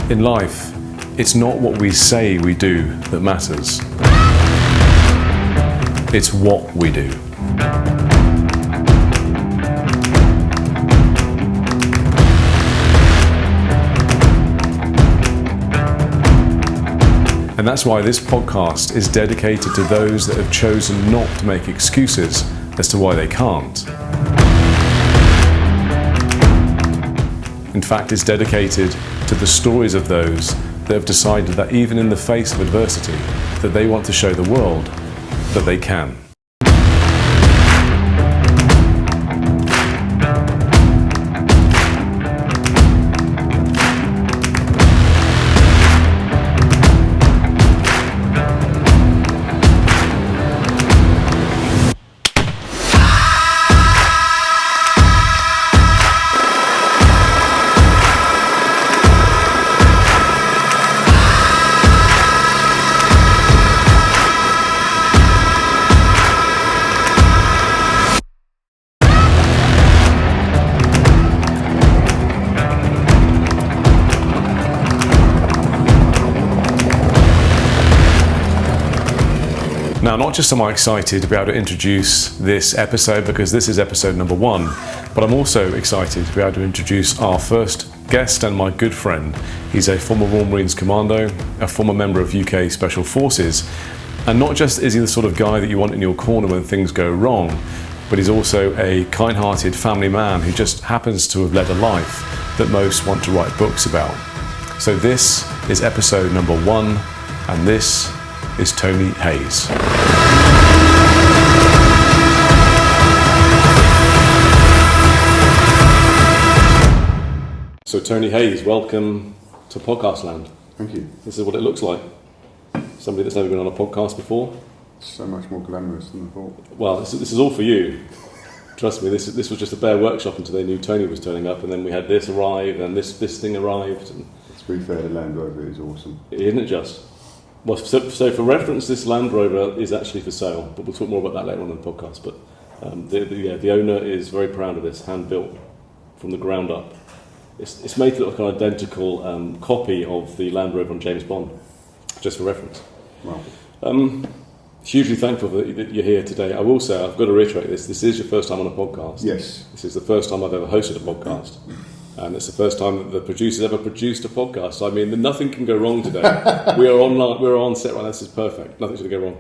In life, it's not what we say we do that matters. It's what we do. And that's why this podcast is dedicated to those that have chosen not to make excuses as to why they can't. In fact, it's dedicated to the stories of those that have decided that even in the face of adversity, that they want to show the world that they can. Now, not just am I excited to be able to introduce this episode, because this is episode number 1, but I'm also excited to be able to introduce our first guest and my good friend. He's a former Royal Marine Commando, a former member of UKSF, and not just is he the sort of guy that you want in your corner when things go wrong, but he's also a kind-hearted family man who just happens to have led a life that most want to write books about. So this is episode number 1, and this is Tony Hayes. So Tony Hayes, welcome to Podcast Land. Thank you. This is what it looks like. Somebody that's never been on a podcast before. So much more glamorous than I thought. Well, this is all for you. Trust me, this was just a bare workshop until they knew Tony was turning up, and then we had this arrive, and this thing arrived. And to be fair, the Land Rover is awesome. Isn't it just? Well, so for reference, this Land Rover is actually for sale, but we'll talk more about that later on in the podcast. But the owner is very proud of this, hand-built from the ground up. It's made to look like an identical copy of the Land Rover on James Bond, just for reference. Wow. Hugely thankful that you're here today. I will say, I've got to reiterate this is your first time on a podcast. Yes. This is the first time I've ever hosted a podcast. And it's the first time that the producer's ever produced a podcast. So, I mean, nothing can go wrong today. We're on set right now. This is perfect. Nothing's going to go wrong.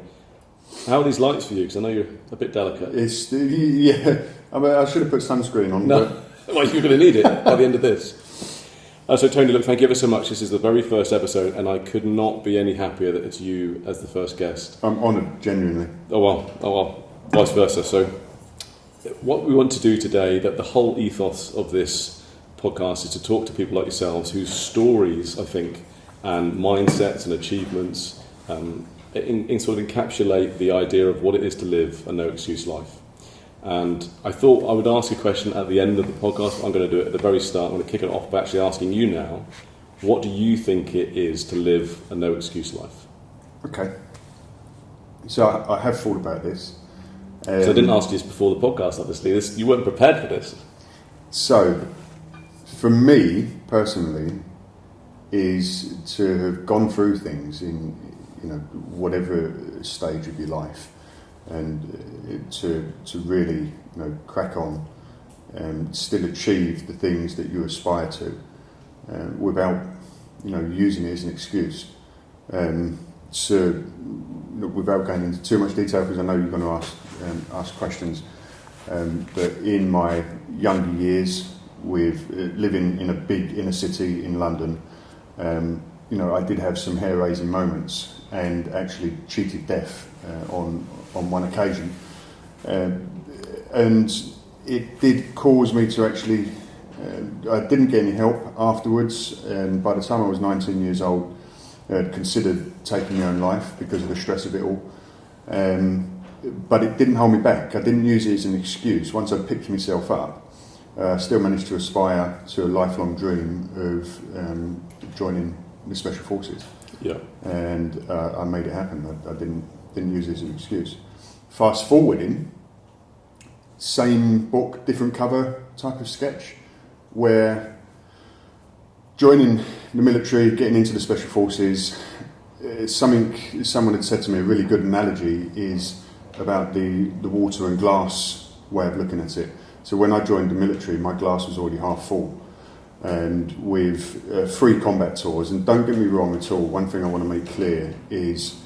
How are these lights for you? Because I know you're a bit delicate. Yeah. I mean, I should have put sunscreen on. No. Well, you're going to need it by the end of this. So, Tony, look, thank you ever so much. This is the very first episode, and I could not be any happier that it's you as the first guest. I'm honoured, genuinely. Oh, well. Vice versa. So, what we want to do today, that the whole ethos of this podcast is to talk to people like yourselves whose stories, I think, and mindsets and achievements in sort of encapsulate the idea of what it is to live a no-excuse life. And I thought I would ask a question at the end of the podcast. I'm going to do it at the very start. I'm going to kick it off by actually asking you now, what do you think it is to live a no-excuse life? Okay. So I have thought about this. So I didn't ask you this before the podcast, obviously. You weren't prepared for this. So, for me, personally, is to have gone through things in, whatever stage of your life, and to really, crack on and still achieve the things that you aspire to, without, using it as an excuse. So, without going into too much detail, because I know you're going to ask questions, but in my younger years, with living in a big inner city in London, I did have some hair-raising moments and actually cheated death on one occasion, and it did cause me to actually. I didn't get any help afterwards, and by the time I was 19 years old, I had considered taking my own life because of the stress of it all. But it didn't hold me back. I didn't use it as an excuse. Once I picked myself up, I still managed to aspire to a lifelong dream of joining the Special Forces. Yeah. And I made it happen. I didn't use it as an excuse. Fast forwarding, same book, different cover type of sketch, where joining the military, getting into the Special Forces, something someone had said to me, a really good analogy is about the water and glass way of looking at it. So when I joined the military, my glass was already half full, and with 3 combat tours, and don't get me wrong at all, one thing I want to make clear is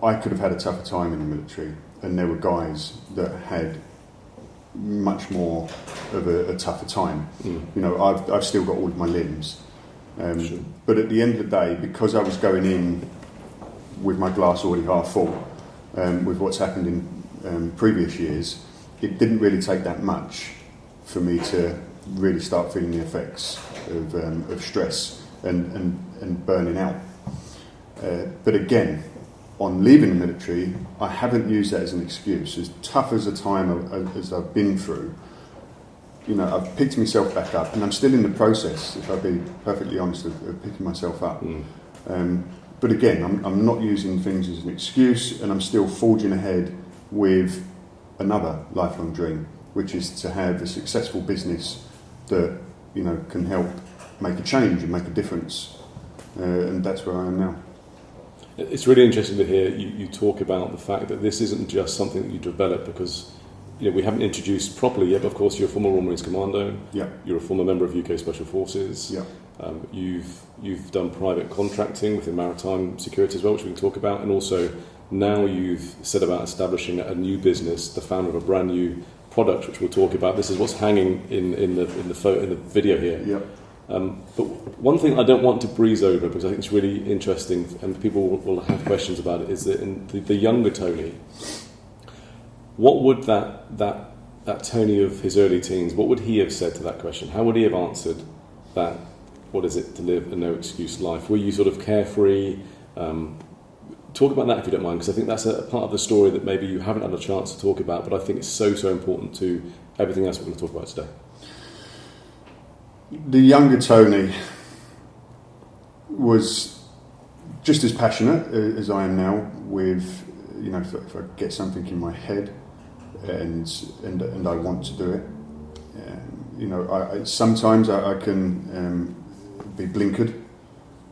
I could have had a tougher time in the military, and there were guys that had much more of a tougher time. You know, I've still got all of my limbs, Sure. but at the end of the day, because I was going in with my glass already half full, with what's happened in previous years, it didn't really take that much for me to really start feeling the effects of stress and burning out. But again, on leaving the military, I haven't used that as an excuse. As tough as a time as I've been through, you know, I've picked myself back up, and I'm still in the process, if I'll be perfectly honest, of picking myself up. But again, I'm not using things as an excuse, and I'm still forging ahead with another lifelong dream, which is to have a successful business that, you know, can help make a change and make a difference. And that's where I am now. It's really interesting to hear you talk about the fact that this isn't just something that you develop because, you know, we haven't introduced properly yet, but of course you're a former Royal Marine Commando. Yeah. You're a former member of Ukspecialforces. Yeah. You've done private contracting within maritime security as well, which we can talk about, and also now you've set about establishing a new business, the founder of a brand new product, which we'll talk about. This is what's hanging in the video here. Yeah. But one thing I don't want to breeze over, because I think it's really interesting and people will have questions about it, is that in the younger Tony, what would that Tony of his early teens, what would he have said to that question? How would he have answered that, what is it to live a no excuse life? Were you sort of carefree? Talk about that if you don't mind, because I think that's a part of the story that maybe you haven't had a chance to talk about, but I think it's so important to everything else we're going to talk about today. The younger Tony was just as passionate as I am now with, you know, if I get something in my head and I want to do it. You know, sometimes I can be blinkered,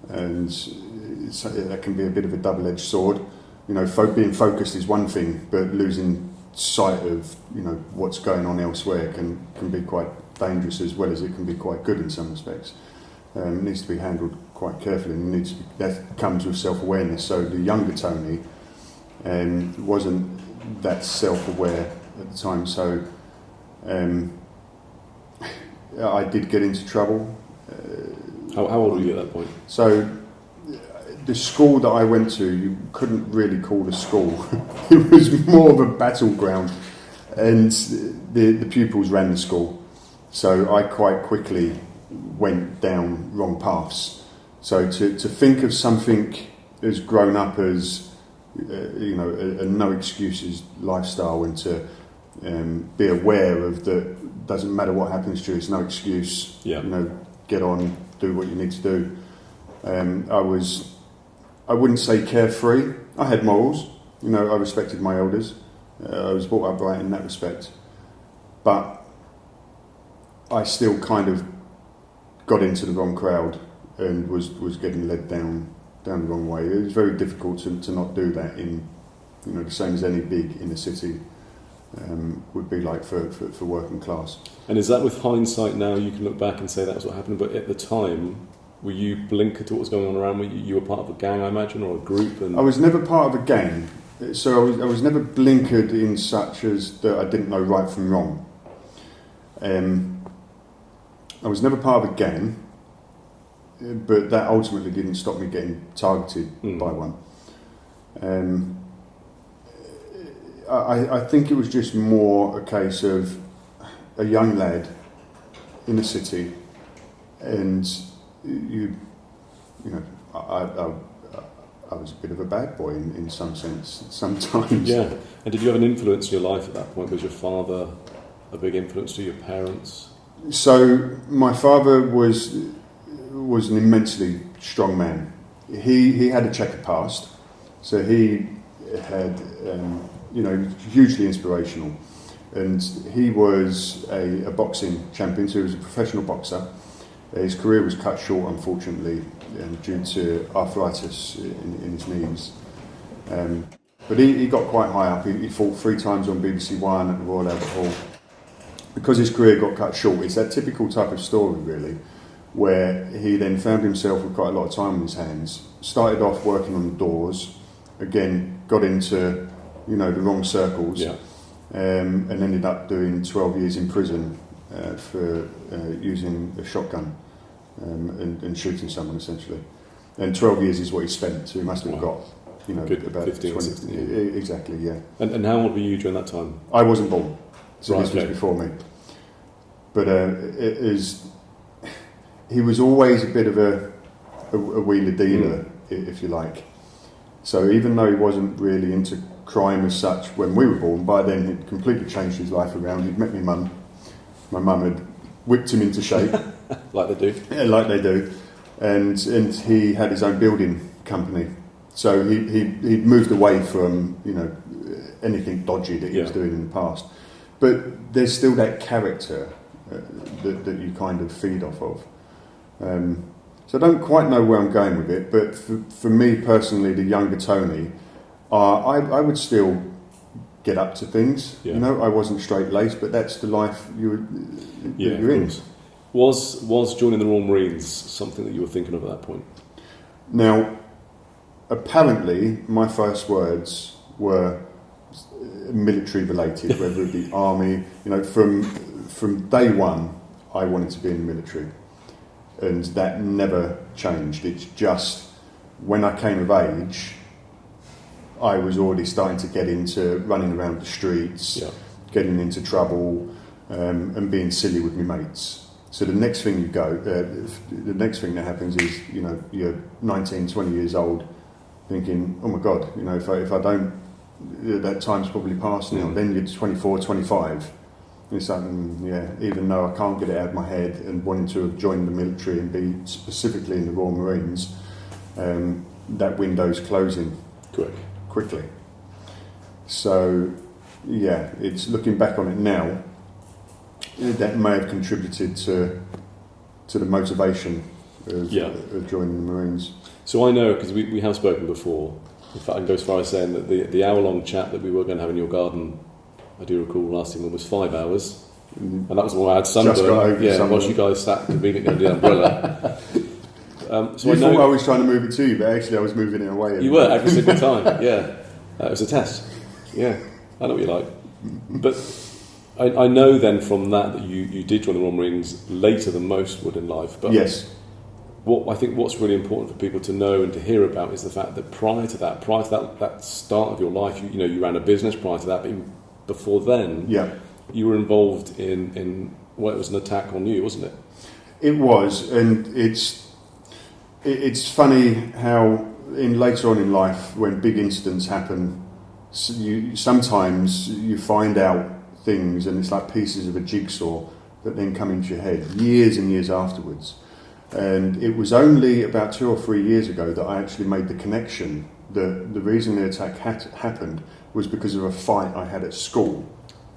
and that can be a bit of a double-edged sword. You know, being focused is one thing, but losing sight of, you know, what's going on elsewhere can be quite dangerous, as well as it can be quite good in some respects. It needs to be handled quite carefully, and that comes with self-awareness. So the younger Tony wasn't that self-aware at the time, so I did get into trouble. How old were you at that point? So the school that I went to, you couldn't really call a school. It was more of a battleground, and the pupils ran the school. So I quite quickly went down wrong paths. So to think of something as grown up as, you know, a no excuses lifestyle, and to be aware of that doesn't matter what happens to you, it's no excuse. Yeah. You know, get on, do what you need to do. I wouldn't say carefree. I had morals. You know, I respected my elders. I was brought up right in that respect. But I still kind of got into the wrong crowd and was getting led down the wrong way. It was very difficult to not do that in, you know, the same as any big inner city would be like for working class. And is that, with hindsight now, you can look back and say that was what happened, but at the time, were you blinkered to what was going on around? You were part of a gang, I imagine, or a group? And I was never part of a gang, so I was never blinkered in such as that I didn't know right from wrong. I was never part of a gang, but that ultimately didn't stop me getting targeted by one. I think it was just more a case of a young lad in a city, and you know, I was a bit of a bad boy in some sense sometimes. Yeah. And did you have an influence in your life at that point? Was your father a big influence to your parents? So my father was an immensely strong man. He had a checkered past, so he had, you know, hugely inspirational. And he was a boxing champion, so he was a professional boxer. His career was cut short, unfortunately, due to arthritis in his knees. But he got quite high up. He fought 3 times on BBC One at the Royal Albert Hall. Because his career got cut short, it's that typical type of story, really, where he then found himself with quite a lot of time on his hands. Started off working on the doors, again, got into, the wrong circles, and ended up doing 12 years in prison for using a shotgun and shooting someone, essentially. And 12 years is what he spent, so he must have got, Good, about 15 20. Exactly, yeah. And how old were you during that time? I wasn't born, so Right, this was before me. But he was always a bit of a wheeler dealer, if you like. So even though he wasn't really into crime as such when we were born, by then he'd completely changed his life around. He'd met my mum. My mum had whipped him into shape. Like they do. Yeah, like they do. And he had his own building company. So he'd moved away from, anything dodgy that he was doing in the past. But there's still that character that you kind of feed off of. So I don't quite know where I'm going with it, but for me personally, the younger Tony, I would still get up to things. Yeah. I wasn't straight-laced, but that's the life you're in. Was joining the Royal Marines something that you were thinking of at that point? Now, apparently, my first words were military related, whether it be army. From day one, I wanted to be in the military, and that never changed. It's just when I came of age, I was already starting to get into running around the streets, getting into trouble, and being silly with my mates. So the next thing the next thing that happens is, you're 19, 20 years old, thinking, oh my God, if I don't, that time's probably past now. Then you're 24, 25. It's like, even though I can't get it out of my head and wanting to have joined the military and be specifically in the Royal Marines, that window's closing quickly. So, it's looking back on it now, that may have contributed to the motivation of joining the Marines. So I know, because we have spoken before, in fact I can go as far as saying that the hour-long chat that we were going to have in your garden, I do recall lasting almost 5 hours, and that was when I had sunburn. Whilst you guys sat conveniently under the umbrella. So you thought I was trying to move it to you, but actually I was moving it away. You were every single time, It was a test. Yeah, I know what you like. But I know then from that you did join the Royal Marines later than most would in life. But yes. What's really important for people to know and to hear about is the fact that prior to that start of your life, you ran a business prior to that, but even before then, you were involved in it was an attack on you, wasn't it? It was, and it's funny how later on in life, when big incidents happen, sometimes you find out things, and it's like pieces of a jigsaw that then come into your head years and years afterwards. And it was only about 2 or 3 years ago that I actually made the connection that the reason the attack happened was because of a fight I had at school.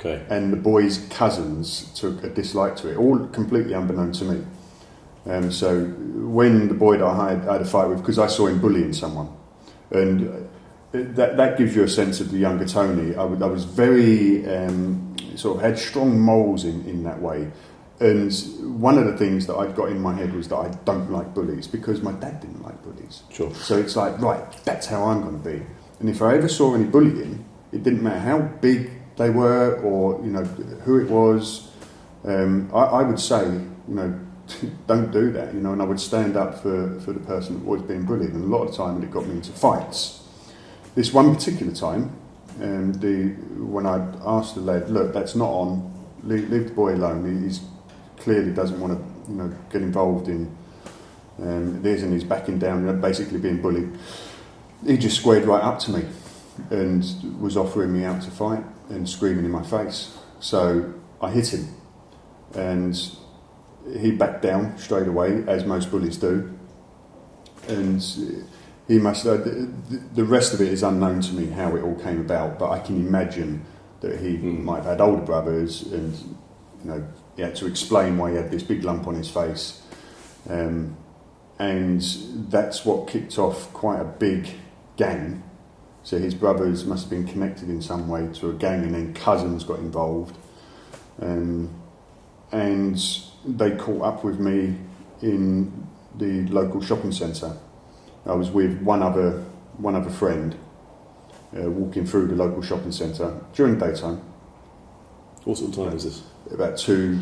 Okay. And the boys' cousins took a dislike to it, all completely unbeknown to me. So when the boy that I had a fight with, because I saw him bullying someone, and that gives you a sense of the younger Tony. I was very sort of had strong moles in that way. And one of the things that I'd got in my head was that I don't like bullies because my dad didn't like bullies. Sure. So it's like, right, that's how I'm going to be. And if I ever saw any bullying, it didn't matter how big they were or who it was. I would say, don't do that, and I would stand up for the person that was being bullied. And a lot of the time, it got me into fights. This one particular time, when I asked the lad, look, that's not on. Leave the boy alone. He's clearly doesn't want to, get involved in this, and he's backing down, basically being bullied. He just squared right up to me and was offering me out to fight and screaming in my face. So I hit him, and he backed down straight away, as most bullies do. And he must. The rest of it is unknown to me how it all came about, but I can imagine that he might have had older brothers, and he had to explain why he had this big lump on his face. and that's what kicked off quite a big gang. So his brothers must have been connected in some way to a gang, and then cousins got involved, and they caught up with me in the local shopping centre. I was with one other friend walking through the local shopping centre during the daytime. What sort of time was this? About 3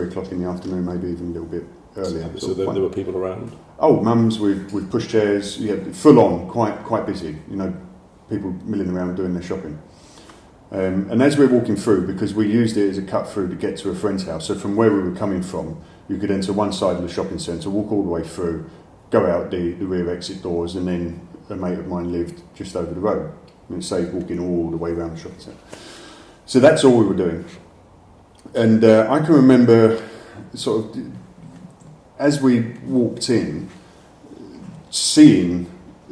o'clock in the afternoon, maybe even a little bit earlier. So there were people around? Oh, mums with pushchairs, full on, quite busy. People milling around doing their shopping. And as we're walking through, because we used it as a cut through to get to a friend's house, so from where we were coming from, you could enter one side of the shopping centre, walk all the way through, go out the rear exit doors, and then a mate of mine lived just over the road. And it saved walking all the way around the shopping centre. So that's all we were doing. And I can remember sort of, as we walked in, seeing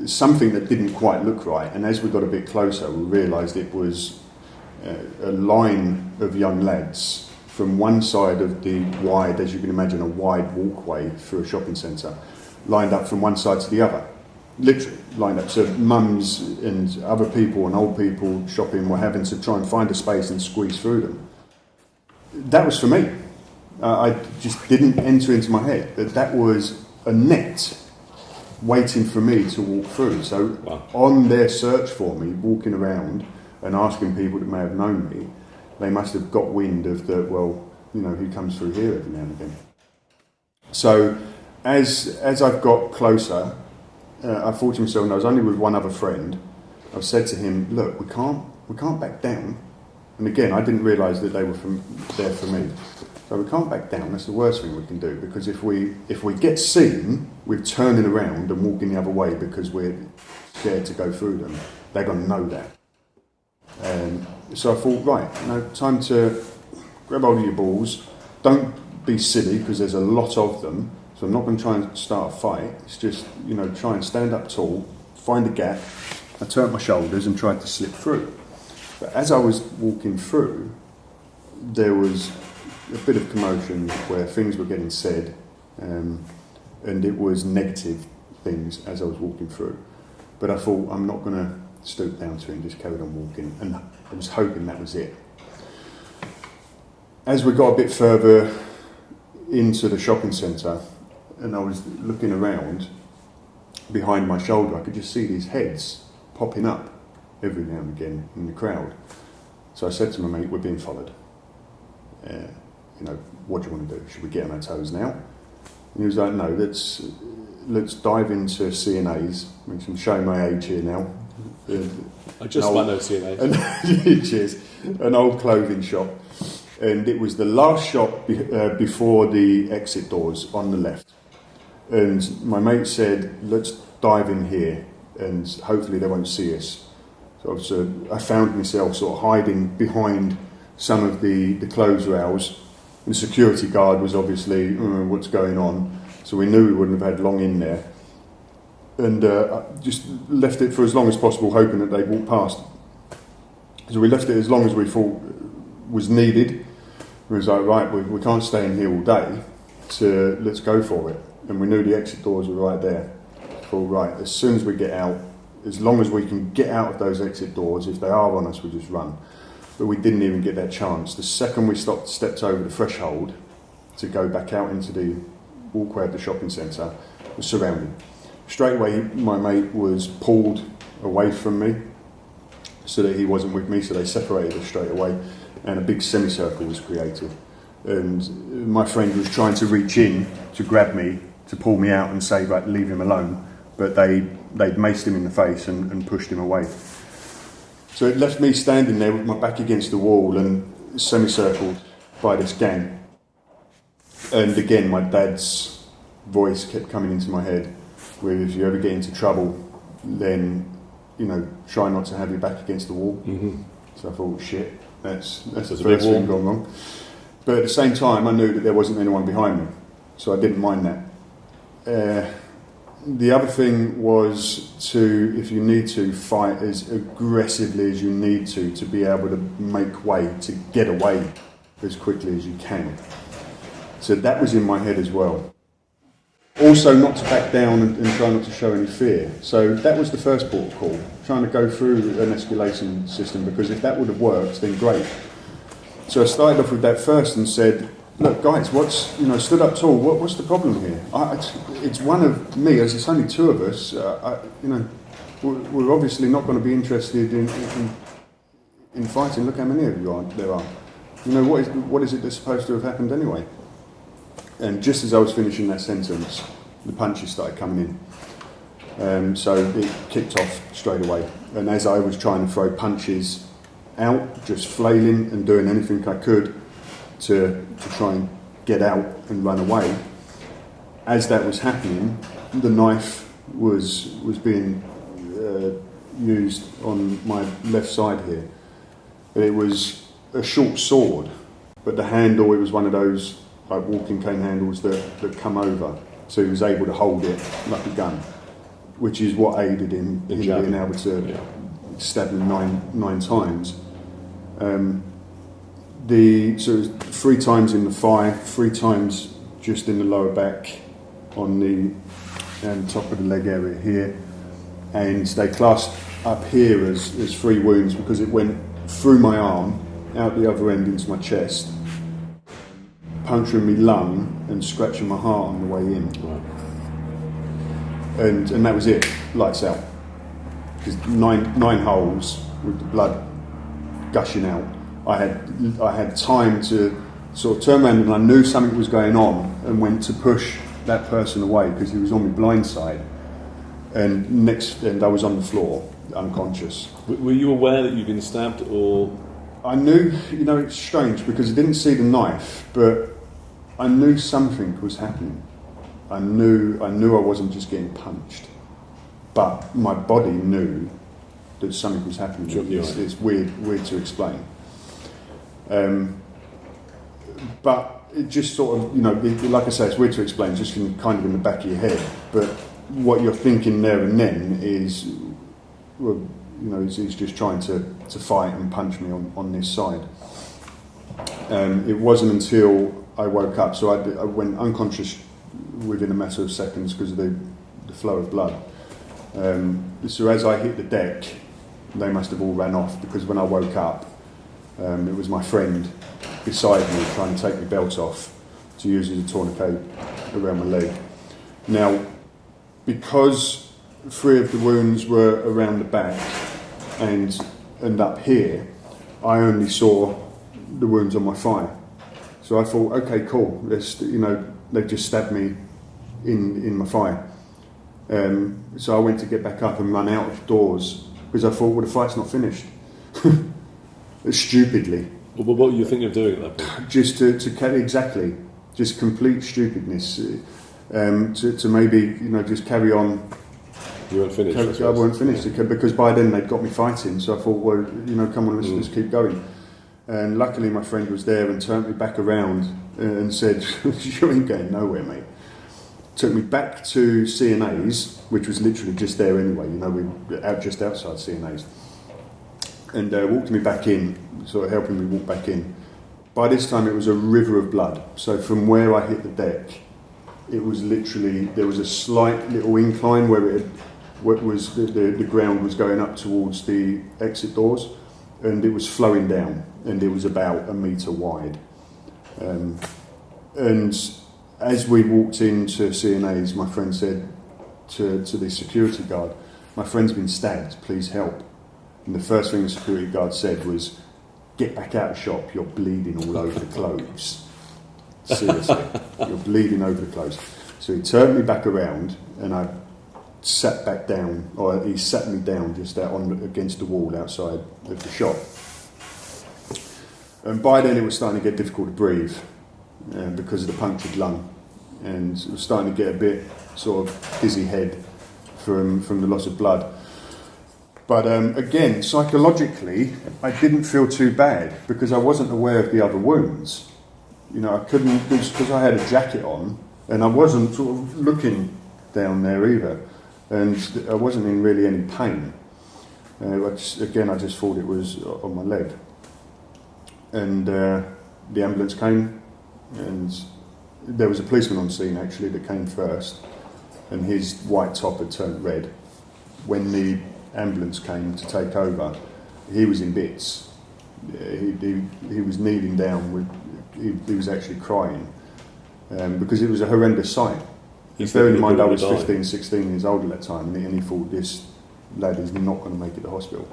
something that didn't quite look right, and as we got a bit closer we realised it was a line of young lads from one side of the wide, as you can imagine, a wide walkway through a shopping centre, lined up from one side to the other, literally lined up. So mums and other people and old people shopping were having to try and find a space and squeeze through them. That was for me. I just didn't enter into my head that was a net waiting for me to walk through. So wow. On their search for me, walking around and asking people that may have known me, they must have got wind of who comes through here every now and again. So as I've got closer, I thought to myself, and I was only with one other friend, I've said to him, look, we can't back down. And again, I didn't realise that they were there for me. So we can't back down. That's the worst thing we can do, because if we get seen with turning around and walking the other way because we're scared to go through them, they're going to know that. So I thought, right, time to grab hold of your balls. Don't be silly, because there's a lot of them. So I'm not going to try and start a fight. It's just, try and stand up tall, find a gap. I turned my shoulders and tried to slip through. But as I was walking through, there was a bit of commotion where things were getting said, and it was negative things as I was walking through. But I thought, I'm not going to stoop down to it and just carried on walking, and I was hoping that was it. As we got a bit further into the shopping centre and I was looking around behind my shoulder, I could just see these heads popping up every now and again in the crowd. So I said to my mate, we're being followed. What do you want to do? Should we get on our toes now? And he was like, no, let's dive into CNA's. I'm showing my age here now. I just might know CNA. Cheers. An old clothing shop. And it was the last shop before the exit doors on the left. And my mate said, let's dive in here and hopefully they won't see us. So I found myself sort of hiding behind some of the clothes rails. The security guard was obviously, what's going on? So we knew we wouldn't have had long in there. And I just left it for as long as possible, hoping that they'd walk past. So we left it as long as we thought was needed. We was like, right, we can't stay in here all day, so let's go for it. And we knew the exit doors were right there. So right, as soon as we get out, as long as we can get out of those exit doors, if they are on us, we just run. But we didn't even get that chance. The second we stepped over the threshold to go back out into the walkway of the shopping centre, was surrounded. Straight away, my mate was pulled away from me so that he wasn't with me, so they separated us straight away, and a big semicircle was created. And my friend was trying to reach in to grab me, to pull me out and say, right, leave him alone. But they'd maced him in the face and pushed him away. So it left me standing there with my back against the wall and semicircled by this gang. And again, my dad's voice kept coming into my head, where if you ever get into trouble, then, try not to have your back against the wall. Mm-hmm. So I thought, shit, that's the first thing gone wrong. But at the same time, I knew that there wasn't anyone behind me, so I didn't mind that. The other thing was to, if you need to, fight as aggressively as you need to be able to make way, to get away as quickly as you can. So that was in my head as well. Also not to back down and try not to show any fear. So that was the first port of call, trying to go through an escalation system, because if that would have worked, then great. So I started off with that first and said, look guys, stood up tall, what's the problem here? It's one of me, as it's only two of us, we're obviously not going to be interested in fighting. Look how many of you there are. What is it that's supposed to have happened anyway? And just as I was finishing that sentence, the punches started coming in. So it kicked off straight away. And as I was trying to throw punches out, just flailing and doing anything I could to try and get out and run away, as that was happening, the knife was being used on my left side here. It was a short sword, but the handle, it was one of those like walking cane handles that come over, so he was able to hold it like a gun, which is what aided in being able to stab him nine times. So it was 3 times in the thigh, 3 times just in the lower back on the top of the leg area here, and they classed up here as 3 wounds because it went through my arm, out the other end into my chest, puncturing my lung and scratching my heart on the way in. Right. And that was it, lights out. Because nine holes with the blood gushing out. I had time to sort of turn around, and I knew something was going on and went to push that person away because he was on my blind side. And I was on the floor, unconscious. Were you aware that you'd been stabbed, or...? I knew, it's strange because I didn't see the knife, but I knew something was happening. I knew I wasn't just getting punched, but my body knew that something was happening. It's weird to explain. But it just sort of, like I say, it's weird to explain, just kind of in the back of your head. But what you're thinking there and then is, well, he's just trying to fight and punch me on this side. It wasn't until I woke up, so I went unconscious within a matter of seconds because of the flow of blood. So as I hit the deck, they must have all ran off, because when I woke up, it was my friend beside me trying to take my belt off to use as a tourniquet around my leg. Now, because 3 of the wounds were around the back and up here, I only saw the wounds on my thigh. So I thought, okay, cool. They just stabbed me in my thigh. So I went to get back up and run out of doors because I thought, well, the fight's not finished. Stupidly. Well, what were you thinking of doing at that point? Just to exactly, just complete stupidness. To maybe just carry on. You weren't finished. I weren't finished because by then they'd got me fighting. So I thought, well, come on, let's keep going. And luckily, my friend was there and turned me back around and said, "You ain't going nowhere, mate." Took me back to CNA's, which was literally just there anyway. We were out just outside CNA's, and walked me back in, sort of helping me walk back in. By this time, it was a river of blood. So from where I hit the deck, it was literally, there was a slight little incline where the ground was going up towards the exit doors, and it was flowing down, and it was about 1 metre wide. And as we walked into CNA's, my friend said to the security guard, "My friend's been stabbed, please help." And the first thing the security guard said was, "Get back out of the shop, you're bleeding all over the clothes." Seriously, you're bleeding over the clothes. So he turned me back around, and I sat back down, or he sat me down just out against the wall outside of the shop. And by then it was starting to get difficult to breathe because of the punctured lung, and it was starting to get a bit sort of dizzy head from the loss of blood. But again, psychologically, I didn't feel too bad because I wasn't aware of the other wounds. I couldn't, because I had a jacket on, and I wasn't sort of looking down there either, and I wasn't in really any pain. I just thought it was on my leg. And the ambulance came, and there was a policeman on scene actually that came first, and his white top had turned red. When the ambulance came to take over, he was in bits. He was kneeling down. He was actually crying because it was a horrendous sight. Bearing in mind I was 15, 16 years old at that time, and he thought, this lad is not going to make it to hospital.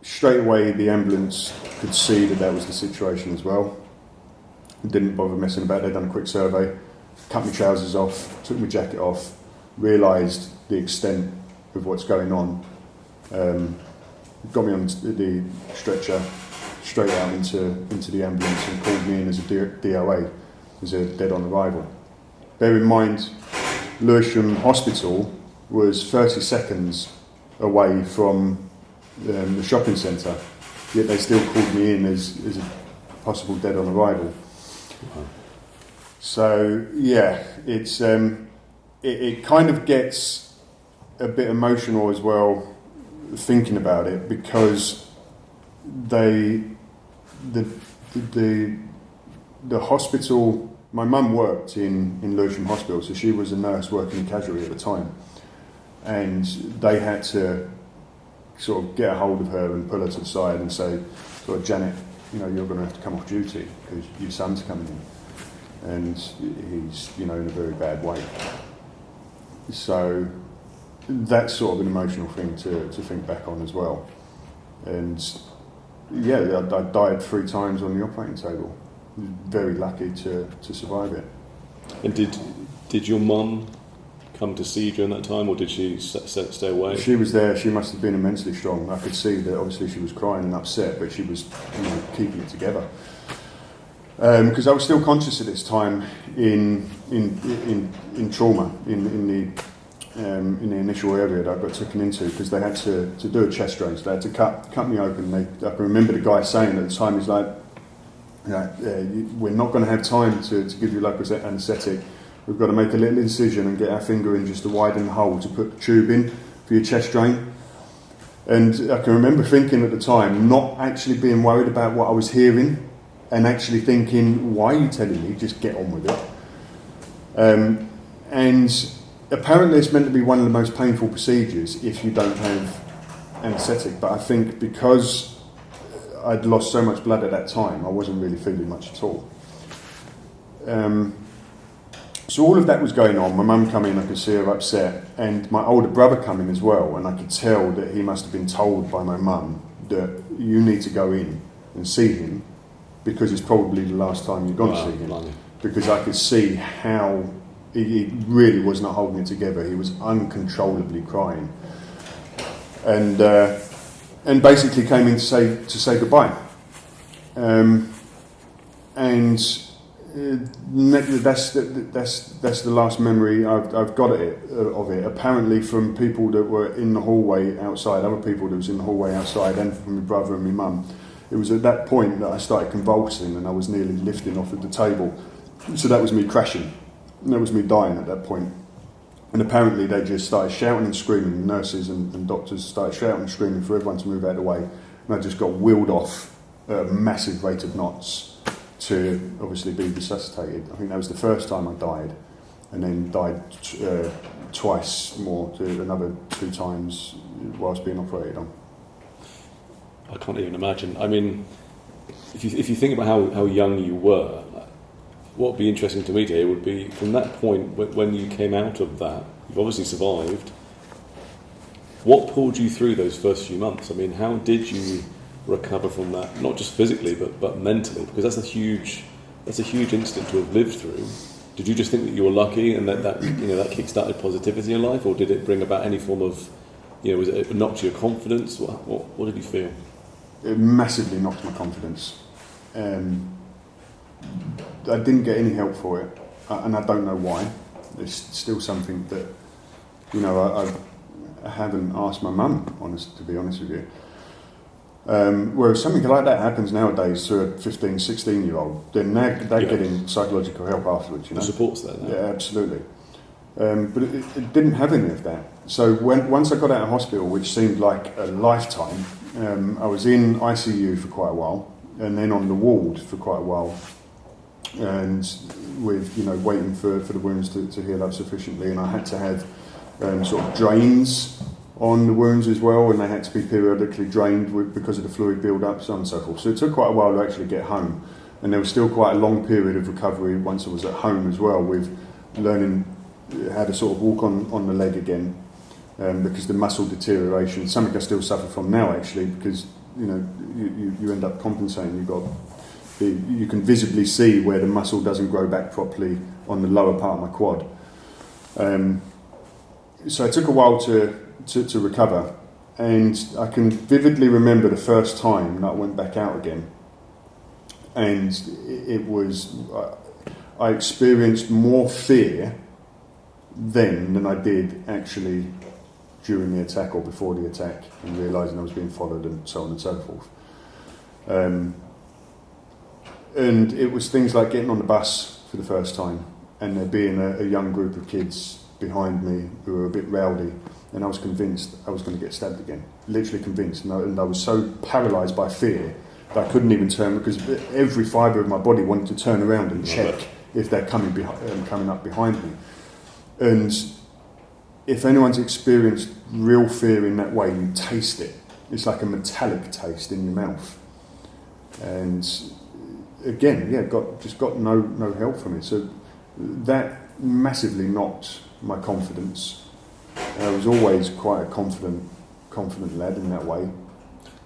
Straight away, the ambulance could see that was the situation as well. Didn't bother messing about. They'd done a quick survey, cut my trousers off, took my jacket off, realised the extent of what's going on. Got me on the stretcher, straight out into the ambulance, and called me in as a DOA, as a dead on arrival. Bear in mind, Lewisham Hospital was 30 seconds away from the shopping centre, yet they still called me in as a possible dead on arrival. Wow. So yeah, it's it kind of gets a bit emotional as well thinking about it, because the hospital. My mum worked in Lewisham Hospital, so she was a nurse working in casualty at the time, and they had to sort of get a hold of her and pull her to the side and say, sort of, Janet, you're going to have to come off duty because your son's coming in, and he's in a very bad way. So that's sort of an emotional thing to think back on as well. And yeah, I died 3 times on the operating table. Very lucky to survive it. And did your mum come to see you during that time, or did she stay away? She was there. She must have been immensely strong. I could see that obviously she was crying and upset, but she was keeping it together. Because I was still conscious at this time in trauma in the initial area that I got taken into, because they had to do a chest drain. So they had to cut me open. I can remember the guy saying at the time, he's like, we're not going to have time to give you local anaesthetic. We've got to make a little incision and get our finger in just to widen the hole to put the tube in for your chest drain. And I can remember thinking at the time, not actually being worried about what I was hearing, and actually thinking, why are you telling me? Just get on with it. And apparently it's meant to be one of the most painful procedures if you don't have anaesthetic, but I think because I'd lost so much blood at that time, I wasn't really feeling much at all. So all of that was going on. My mum come in, I could see her upset, and my older brother come in as well, and I could tell that he must have been told by my mum that you need to go in and see him, because it's probably the last time you're going to see him. Blimey. Because I could see how he really was not holding it together. He was uncontrollably crying. And basically came in to say goodbye. And that's the last memory I've got of it. Apparently from people that were in the hallway outside, other people that was in the hallway outside, and from my brother and my mum. It was at that point that I started convulsing and I was nearly lifting off of the table. So that was me crashing. And that was me dying at that point. And apparently they just started shouting and screaming. Nurses and doctors started shouting and screaming for everyone to move out of the way. And I just got wheeled off at a massive rate of knots to obviously be resuscitated. I think that was the first time I died, and then died twice more, another 2 times whilst being operated on. I can't even imagine. I mean, if you think about how young you were, what would be interesting to me to hear would be, from that point, when you came out of that, you've obviously survived, what pulled you through those first few months? I mean, how did you recover from that, not just physically, but mentally? Because that's a huge incident to have lived through. Did you just think that you were lucky and that kick-started positivity in life, or did it bring about any form of, was it knocked your confidence? What did you feel? It massively knocked my confidence. I didn't get any help for it, and I don't know why. It's still something that, I haven't asked my mum, to be honest with you. Whereas something like that happens nowadays to a 15, 16-year-old, then they're getting psychological help afterwards. The support's there now. Yeah, absolutely. But it didn't have any of that. So once I got out of hospital, which seemed like a lifetime, I was in ICU for quite a while, and then on the ward for quite a while. and with waiting for the wounds to heal up sufficiently, and I had to have sort of drains on the wounds as well, and they had to be periodically drained because of the fluid build-up, so on and so forth. So it took quite a while to actually get home, and there was still quite a long period of recovery once I was at home as well, with learning how to sort of walk on the leg again, because the muscle deterioration, something I still suffer from now actually, because you end up compensating. You can visibly see where the muscle doesn't grow back properly on the lower part of my quad. So it took a while to recover, and I can vividly remember the first time that I went back out again, and it was I experienced more fear then than I did actually during the attack or before the attack, and realising I was being followed and so on and so forth. And it was things like getting on the bus for the first time, and there being a young group of kids behind me who were a bit rowdy, and I was convinced I was going to get stabbed again. Literally convinced, and I was so paralysed by fear that I couldn't even turn, because every fibre of my body wanted to turn around and check if they're coming up behind me. And if anyone's experienced real fear in that way, you taste it. It's like a metallic taste in your mouth. And again, got no help from it. So that massively knocked my confidence. And I was always quite a confident lad in that way.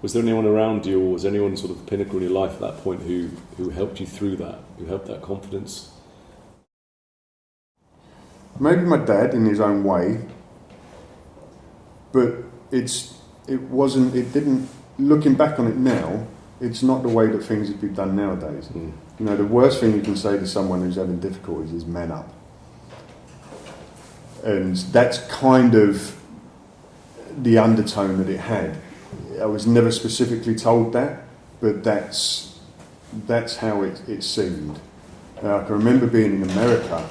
Was there anyone around you, or was there anyone sort of the pinnacle in your life at that point who helped you through that, who helped that confidence? Maybe my dad in his own way, but looking back on it now, it's not the way that things would be done nowadays. The worst thing you can say to someone who's having difficulties is man up. And that's kind of the undertone that it had. I was never specifically told that, but that's how it seemed. Now, I can remember being in America,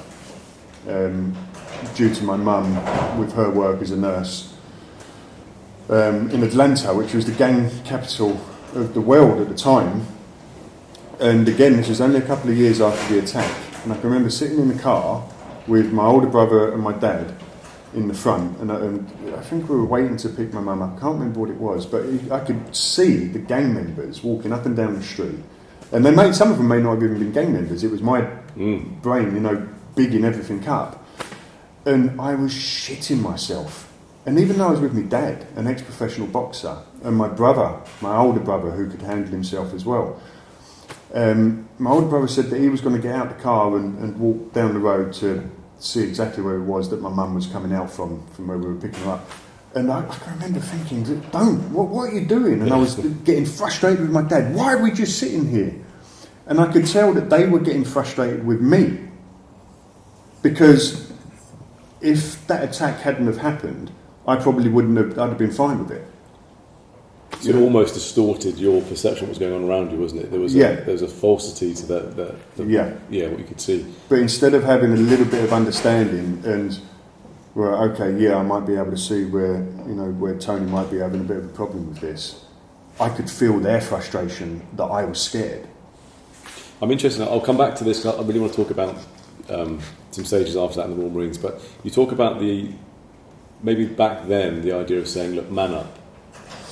due to my mum with her work as a nurse, in Atlanta, which was the gang capital of the world at the time. And again, this was only a couple of years after the attack, and I can remember sitting in the car with my older brother and my dad in the front, and I think we were waiting to pick my mum up. I can't remember what it was, but I could see the gang members walking up and down the street, and some of them may not have even been gang members. It was my brain, bigging everything up, and I was shitting myself. And even though I was with my dad, an ex-professional boxer, and my brother, my older brother, who could handle himself as well, my older brother said that he was going to get out the car and walk down the road to see exactly where it was that my mum was coming out from where we were picking her up. And I can remember thinking, what are you doing? And I was getting frustrated with my dad. Why are we just sitting here? And I could tell that they were getting frustrated with me, because if that attack hadn't have happened, I probably I'd have been fine with it. So it almost distorted your perception of what was going on around you, wasn't it? There was a falsity to that what you could see. But instead of having a little bit of understanding and, I might be able to see where Tony might be having a bit of a problem with this, I could feel their frustration that I was scared. I'm interested. I'll come back to this. I really want to talk about some stages after that in the Royal Marines. But you talk about maybe back then the idea of saying, look, man up.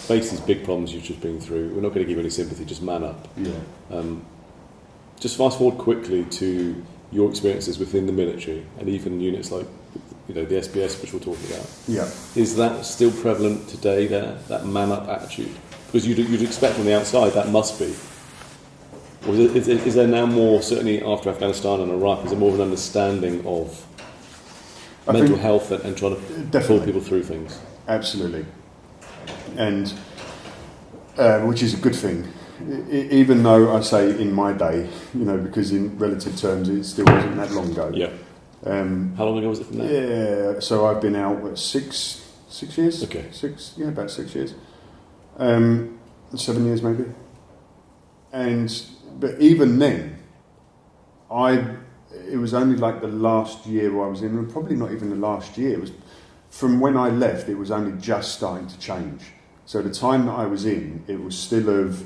Face these big problems you've just been through. We're not going to give you any sympathy, just man up. Yeah. Just fast forward quickly to your experiences within the military, and even units like the SBS, which we're talking about. Yeah. Is that still prevalent today there, that man up attitude? Because you'd expect from the outside that must be. Or is there now more, certainly after Afghanistan and Iraq, is there more of an understanding of mental health and trying to pull people through things? Absolutely. And which is a good thing, even though I say in my day, because in relative terms it still wasn't that long ago. Yeah. How long ago was it from there? Yeah. So I've been out 6 years. Okay. About 6 years. 7 years maybe. But even then, it was only like the last year I was in, probably not even the last year. It was from when I left. It was only just starting to change. So the time that I was in, it was still of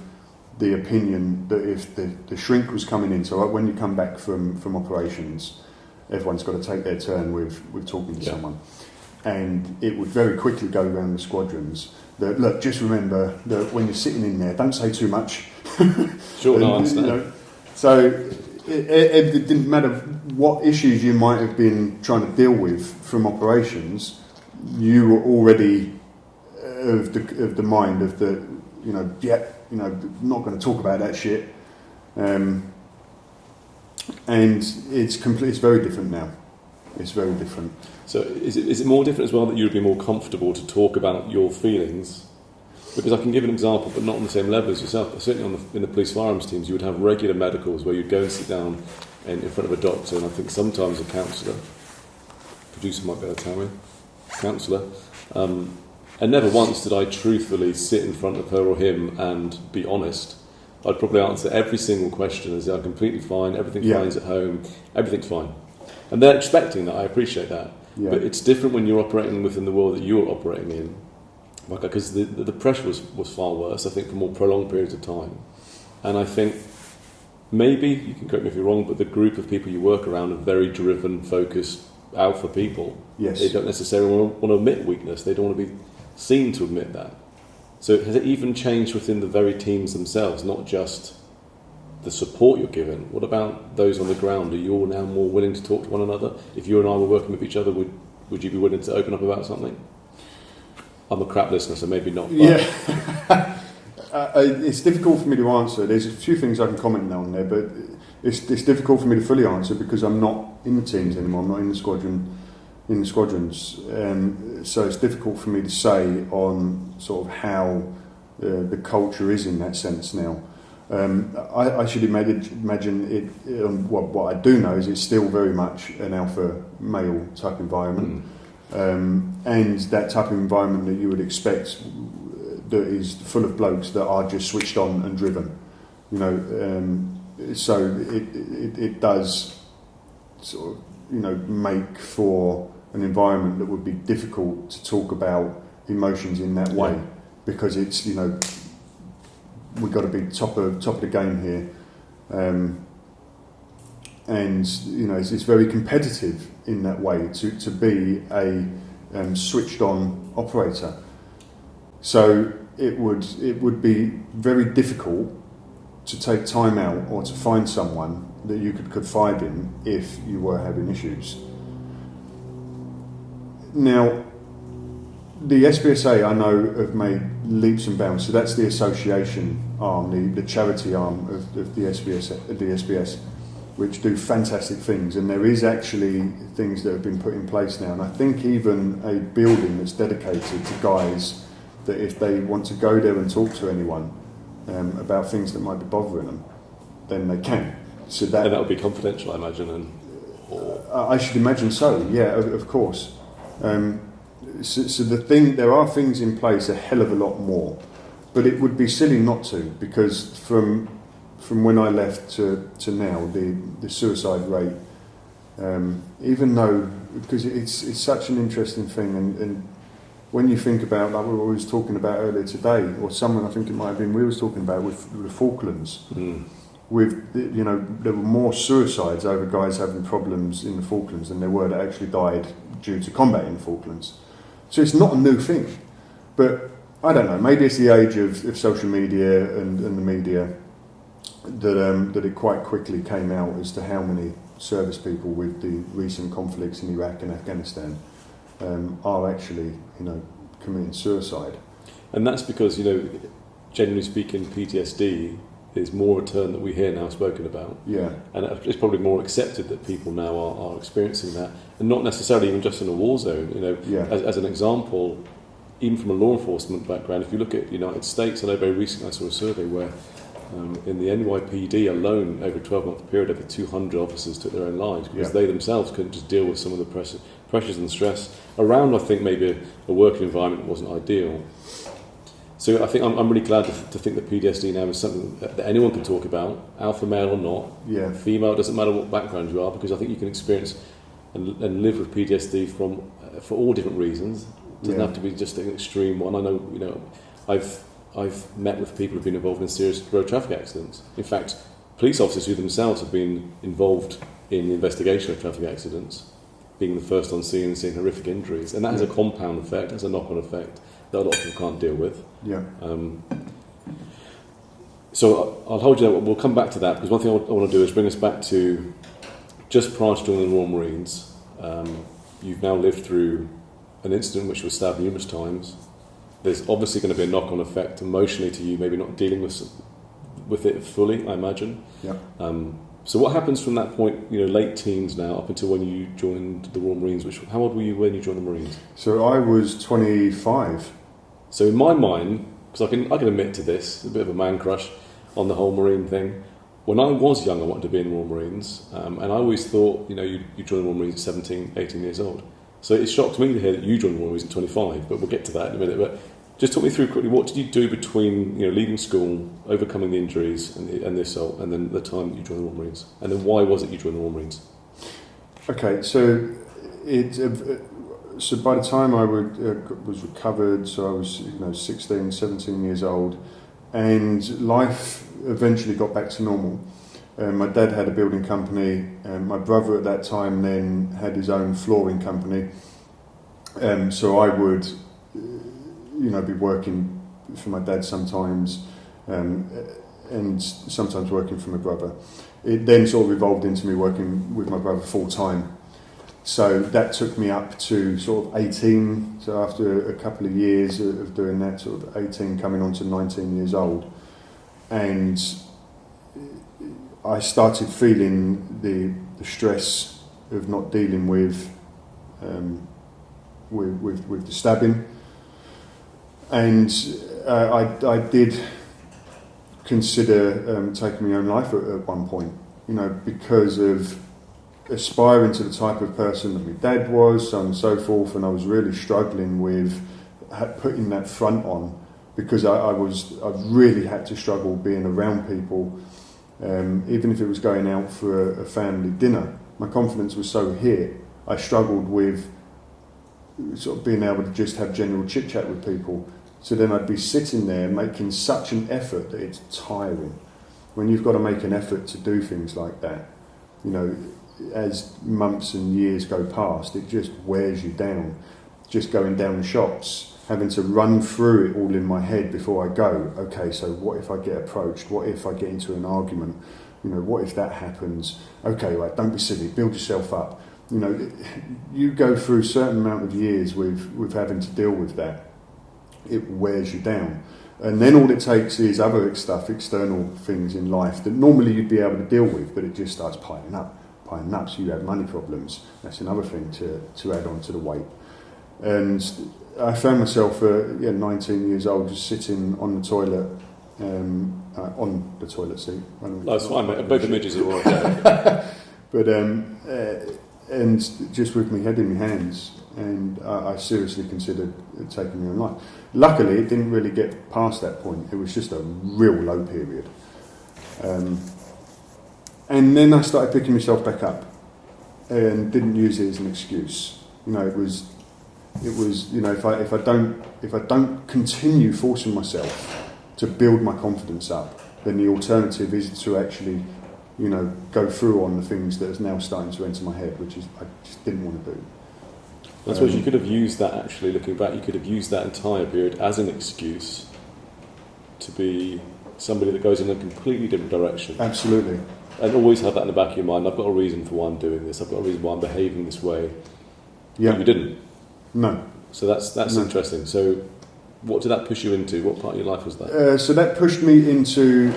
the opinion that if the shrink was coming in, so when you come back from operations, everyone's got to take their turn with talking to someone. And it would very quickly go around the squadrons that, look, just remember that when you're sitting in there, don't say too much. Sure, no, I understand. So it didn't matter what issues you might have been trying to deal with from operations, you were already of the mind of the, not going to talk about that shit. And it's very different now. It's very different. So is it more different as well that you would be more comfortable to talk about your feelings? Because I can give an example, but not on the same level as yourself. But certainly in the police firearms teams, you would have regular medicals where you'd go and sit down in front of a doctor, and I think sometimes a counsellor, producer might be able to tell me, counsellor, and never once did I truthfully sit in front of her or him and be honest. I'd probably answer every single question as I'm completely fine, everything's fine at home, everything's fine. And they're expecting that, I appreciate that. Yeah. But it's different when you're operating within the world that you're operating in. Because the pressure was far worse, I think, for more prolonged periods of time. And I think maybe, you can correct me if you're wrong, but the group of people you work around are very driven, focused, alpha people. Yes. They don't necessarily want to admit weakness. They don't want to be seen to admit that. So has it even changed within the very teams themselves, not just the support you're given? What about those on the ground? Are you all now more willing to talk to one another? If you and I were working with each other, would you be willing to open up about something? I'm a crap listener, so maybe not. Yeah. It's difficult for me to answer. There's a few things I can comment on there, but it's difficult for me to fully answer because I'm not in the teams anymore. I'm not in the squadrons. So it's difficult for me to say on sort of how the culture is in that sense now. I should imagine it. What I do know is it's still very much an alpha male type environment. And that type of environment that you would expect that is full of blokes that are just switched on and driven, so it does sort of, make for an environment that would be difficult to talk about emotions in that way, because it's, we've got to be top of the game here. And it's very competitive in that way to be a switched on operator. So it would be very difficult to take time out or to find someone that you could confide in if you were having issues. Now, the SPSA I know have made leaps and bounds. So that's the association arm, the charity arm of the SBS, which do fantastic things, and there is actually things that have been put in place now, and I think even a building that's dedicated to guys that if they want to go there and talk to anyone about things that might be bothering them, then they can. So and that would be confidential, I imagine. I should imagine so. Yeah, of course. So there are things in place a hell of a lot more, but it would be silly not to, because from when I left to now, the suicide rate, even though, because it's such an interesting thing, and when you think about, like we were always talking about earlier today, or someone, I think it might have been, we was talking about with the Falklands, with, there were more suicides over guys having problems in the Falklands than there were that actually died due to combat in the Falklands. So it's not a new thing, but I don't know, maybe it's the age of social media and the media that it quite quickly came out as to how many service people with the recent conflicts in Iraq and Afghanistan are actually, committing suicide. And that's because, generally speaking, PTSD is more a term that we hear now spoken about. Yeah. And it's probably more accepted that people now are experiencing that, and not necessarily even just in a war zone. As an example, even from a law enforcement background, if you look at the United States, I know very recently I saw a survey where in the NYPD alone, over a 12-month period, over 200 officers took their own lives because they themselves couldn't just deal with some of the pressures and stress around, I think, maybe a working environment that wasn't ideal. So I think I'm really glad to think that PTSD now is something that anyone can talk about, alpha male or not, female, it doesn't matter what background you are, because I think you can experience and live with PTSD for all different reasons. It doesn't have to be just an extreme one. I know, I've I've met with people who've been involved in serious road traffic accidents. In fact, police officers who themselves have been involved in the investigation of traffic accidents, being the first on scene and seeing horrific injuries. And that has a compound effect, has a knock-on effect that a lot of people can't deal with. Yeah. So I'll hold you there. We'll come back to that, because one thing I want to do is bring us back to just prior to joining the Royal Marines. You've now lived through an incident which was stabbed numerous times. There's obviously going to be a knock-on effect emotionally to you, maybe not dealing with it fully, I imagine. Yeah. So what happens from that point, late teens now, up until when you joined the Royal Marines? How old were you when you joined the Marines? So I was 25. So in my mind, because I can admit to this, a bit of a man crush on the whole Marine thing. When I was young, I wanted to be in the Royal Marines, and I always thought, you joined the Royal Marines at 17, 18 years old. So it shocked me to hear that you joined the Royal Marines at 25, but we'll get to that in a minute. But just talk me through quickly, what did you do between leaving school, overcoming the injuries and the assault, and then the time that you joined the Royal Marines? And then why was it you joined the Royal Marines? Okay, so so by the time I was recovered, so I was 16, 17 years old, and life eventually got back to normal. My dad had a building company, and my brother at that time then had his own flooring company. So I would, be working for my dad sometimes, and sometimes working for my brother. It then sort of evolved into me working with my brother full time. So that took me up to sort of 18. So after a couple of years of doing that, sort of 18 coming on to 19 years old, and I started feeling the stress of not dealing with the stabbing, and I did consider taking my own life at one point, because of aspiring to the type of person that my dad was, so on and so forth, and I was really struggling with putting that front on, because I really had to struggle being around people, even if it was going out for a family dinner. My confidence was so hit, I struggled with sort of being able to just have general chit chat with people. So then I'd be sitting there making such an effort that it's tiring. When you've got to make an effort to do things like that, as months and years go past, it just wears you down. Just going down the shops, having to run through it all in my head before I go. Okay, so what if I get approached? What if I get into an argument? What if that happens? Okay, right, don't be silly, build yourself up. You go through a certain amount of years with having to deal with that. It wears you down. And then all it takes is other stuff, external things in life that normally you'd be able to deal with, but it just starts piling up. So you have money problems. That's another thing to add on to the weight. And I found myself, 19 years old, just sitting on the toilet, on the toilet seat. That's fine, mate. Both images are all right. But and just with my head in my hands, and I seriously considered taking my own life. Luckily, it didn't really get past that point. It was just a real low period. And then I started picking myself back up, and didn't use it as an excuse. It was if I don't continue forcing myself to build my confidence up, then the alternative is to actually, go through on the things that is now starting to enter my head, which is I just didn't want to do. I suppose you could have used that, actually, looking back, you could have used that entire period as an excuse to be somebody that goes in a completely different direction. Absolutely. And always have that in the back of your mind. I've got a reason for why I'm doing this. I've got a reason why I'm behaving this way. Yeah. But you didn't. No. So that's No. interesting. So what did that push you into? What part of your life was that? So that pushed me into,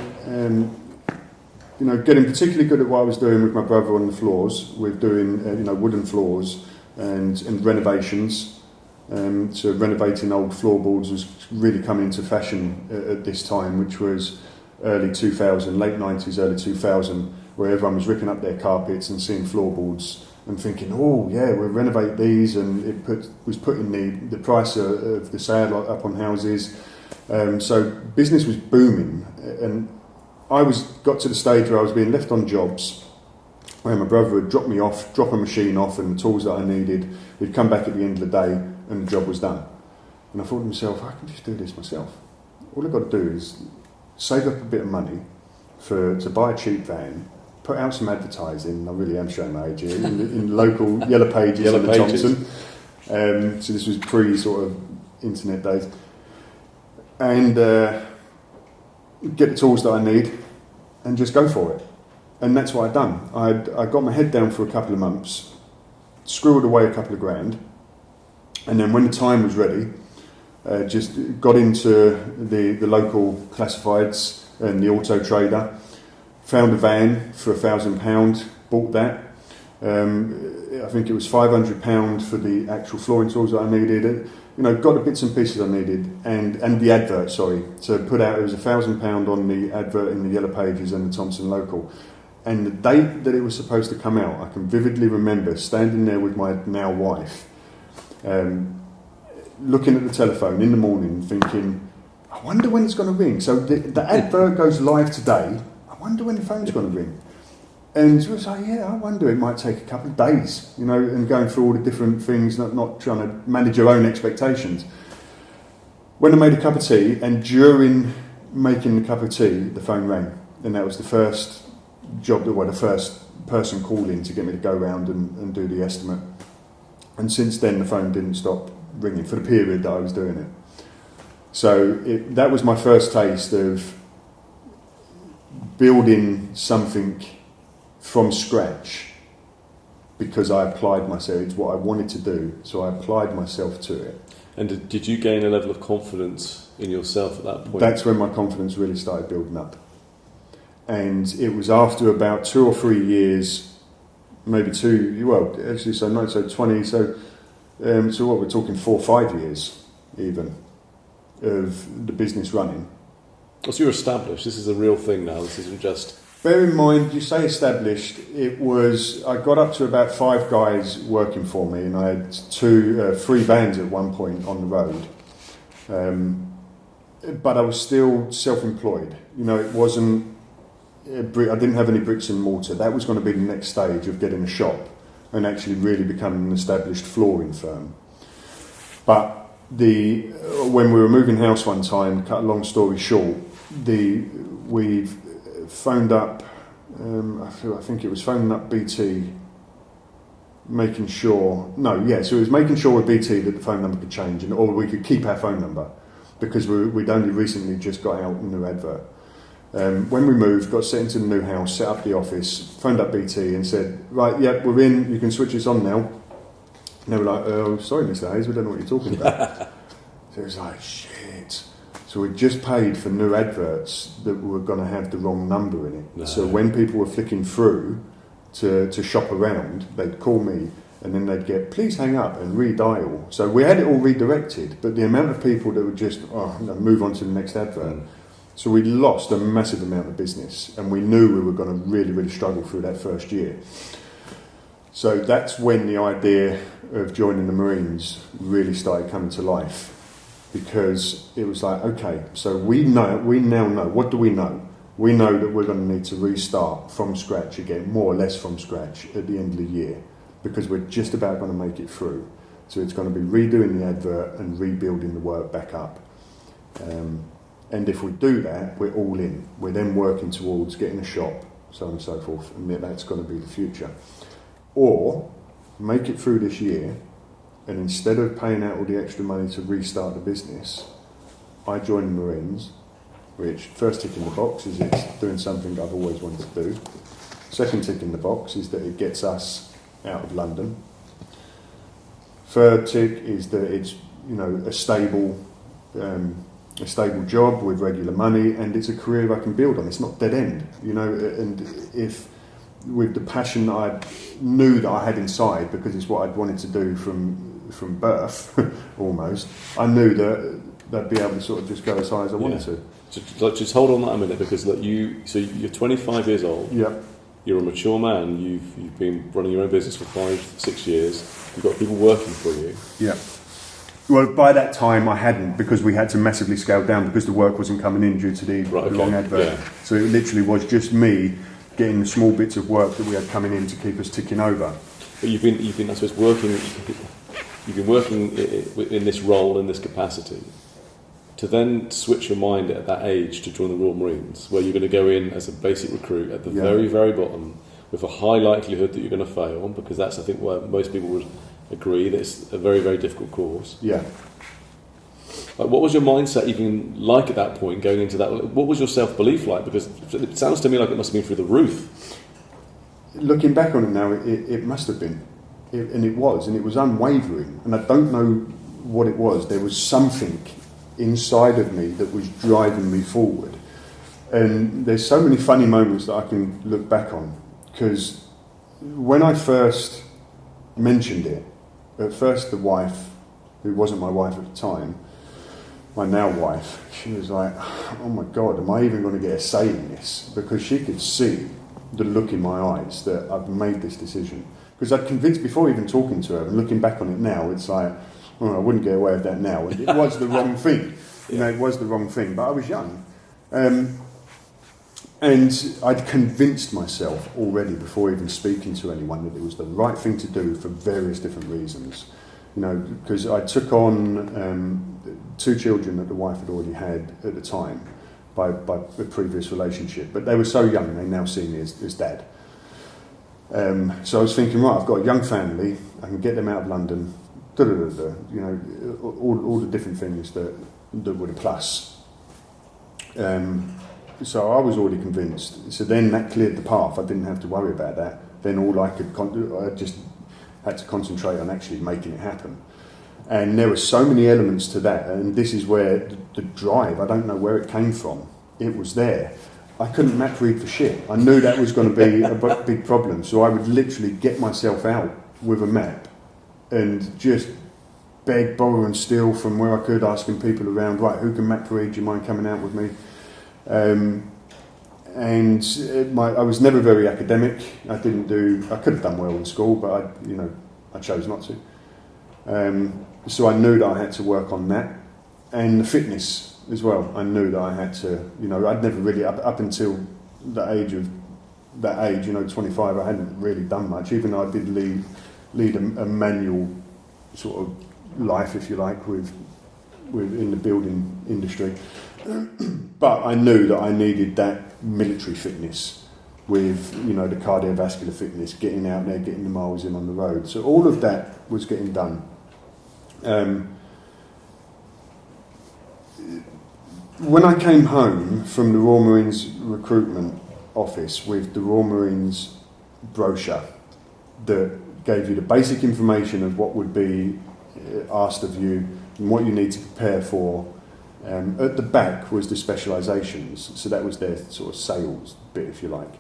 getting particularly good at what I was doing with my brother on the floors, with doing, wooden floors and renovations. So renovating old floorboards was really coming into fashion at this time, which was early 2000, late 90s, early 2000, where everyone was ripping up their carpets and seeing floorboards and thinking, oh yeah, we'll renovate these, and it was putting the price of the sale up on houses. So business was booming, and I got to the stage where I was being left on jobs where my brother would drop a machine off and the tools that I needed. He'd come back at the end of the day and the job was done. And I thought to myself, I can just do this myself. all I've got to do is save up a bit of money to buy a cheap van, put out some advertising. I really am showing my age here in local Yellow Pages and the Thompson. So this was pre sort of internet days, and get the tools that I need, and just go for it. And that's what I'd done. I got my head down for a couple of months, squirreled away a couple of grand, and then when the time was ready, just got into the local classifieds and the auto trader, found a van for £1,000, bought that. I think it was £500 for the actual flooring tools that I needed. Got the bits and pieces I needed, and the advert, to put out. It was £1,000 on the advert in the Yellow Pages and the Thompson Local. And the date that it was supposed to come out, I can vividly remember standing there with my now wife, looking at the telephone in the morning, thinking, I wonder when it's going to ring. So the advert goes live today. I wonder when the phone's going to ring. And she was like, I wonder, it might take a couple of days, and going through all the different things, not trying to manage your own expectations. When I made a cup of tea, and during making the cup of tea, the phone rang. And that was the first the first person calling to get me to go round and do the estimate. And since then, the phone didn't stop ringing for the period that I was doing it. So that was my first taste of building something from scratch, because I applied myself. It's what I wanted to do, so I applied myself to it. And did you gain a level of confidence in yourself at that point? That's when my confidence really started building up. And it was after about 2 or 3 years, maybe 2, well, actually, so 20, so what, we're talking 4 or 5 years, even, of the business running. So you're established. This is a real thing now. This isn't just... Bear in mind, you say established, I got up to about 5 guys working for me, and I had 3 vans at one point on the road. But I was still self-employed. It wasn't, I didn't have any bricks and mortar. That was going to be the next stage of getting a shop and actually really becoming an established flooring firm. But when we were moving house one time, cut a long story short, we phoned up, I think it was phoning up BT, making sure, so it was making sure with BT that the phone number could change, or we could keep our phone number, because we'd only recently just got out a new advert. When we moved, got set into the new house, set up the office, phoned up BT and said, right, we're in, you can switch this on now. And they were like, oh, sorry, Mr. Hayes, we don't know what you're talking about. So it was like, shit. So we'd just paid for new adverts that were going to have the wrong number in it. No. So when people were flicking through to shop around, they'd call me, and then they'd get, please hang up and redial. So we had it all redirected, but the amount of people that would just move on to the next advert. So we lost a massive amount of business, and we knew we were going to really, really struggle through that first year. So that's when the idea of joining the Marines really started coming to life, because it was like, okay, so we now know, what do we know? We know that we're going to need to restart from scratch again, more or less from scratch at the end of the year, because we're just about going to make it through. So it's going to be redoing the advert and rebuilding the work back up. And if we do that, we're all in. We're then working towards getting a shop, so on and so forth, and that's going to be the future. Or make it through this year, and instead of paying out all the extra money to restart the business, I joined the Marines, which first tick in the box is it's doing something I've always wanted to do. Second tick in the box is that it gets us out of London. Third tick is that it's a stable job with regular money, and it's a career I can build on. It's not dead end, and if with the passion that I knew that I had inside, because it's what I'd wanted to do from birth, almost, I knew that I'd be able to sort of just go as high as I wanted to. Just hold on that a minute, because you're 25 years old. Yep. You're a mature man. You've been running your own business for 5-6 years. You've got people working for you. Yeah. Well, by that time I hadn't, because we had to massively scale down because the work wasn't coming in due to the long advert. Yeah. So it literally was just me getting the small bits of work that we had coming in to keep us ticking over. But you've been I suppose working. You've been working in this role, in this capacity, to then switch your mind at that age to join the Royal Marines, where you're going to go in as a basic recruit at the very, very bottom, with a high likelihood that you're going to fail, because that's, I think, where most people would agree that it's a very, very difficult course. Yeah. Like, what was your mindset even like at that point, going into that? What was your self-belief like? Because it sounds to me like it must have been through the roof. Looking back on it now, it must have been. And it was unwavering. And I don't know what it was. There was something inside of me that was driving me forward. And there's so many funny moments that I can look back on. Because when I first mentioned it, at first the wife, who wasn't my wife at the time, my now wife, she was like, oh my God, am I even going to get a say in this? Because she could see the look in my eyes that I've made this decision. Because I'd convinced, before even talking to her, and looking back on it now, it's like, well, I wouldn't get away with that now. And it was the wrong thing. It was the wrong thing. But I was young. And I'd convinced myself already, before even speaking to anyone, that it was the right thing to do for various different reasons. Because I took on 2 children that the wife had already had at the time by a previous relationship. But they were so young, they now see me as dad. So I was thinking, right, I've got a young family, I can get them out of London, all the different things that were the plus. So I was already convinced. So then that cleared the path. I didn't have to worry about that. Then all I could I just had to concentrate on actually making it happen. And there were so many elements to that. And this is where the drive, I don't know where it came from. It was there. I couldn't map read for shit. I knew that was going to be a big problem. So I would literally get myself out with a map and just beg, borrow and steal from where I could, asking people around, right, who can map read? Do you mind coming out with me? I was never very academic. I could have done well in school, but I chose not to. So I knew that I had to work on that, and the fitness as well. I knew that I had to, I'd never really, up until the age, 25, I hadn't really done much, even though I did lead a manual sort of life, if you like, with in the building industry. But I knew that I needed that military fitness with, the cardiovascular fitness, getting out there, getting the miles in on the road. So all of that was getting done. When I came home from the Royal Marines recruitment office with the Royal Marines brochure that gave you the basic information of what would be asked of you and what you need to prepare for, at the back was the specialisations, so that was their sort of sales bit, if you like.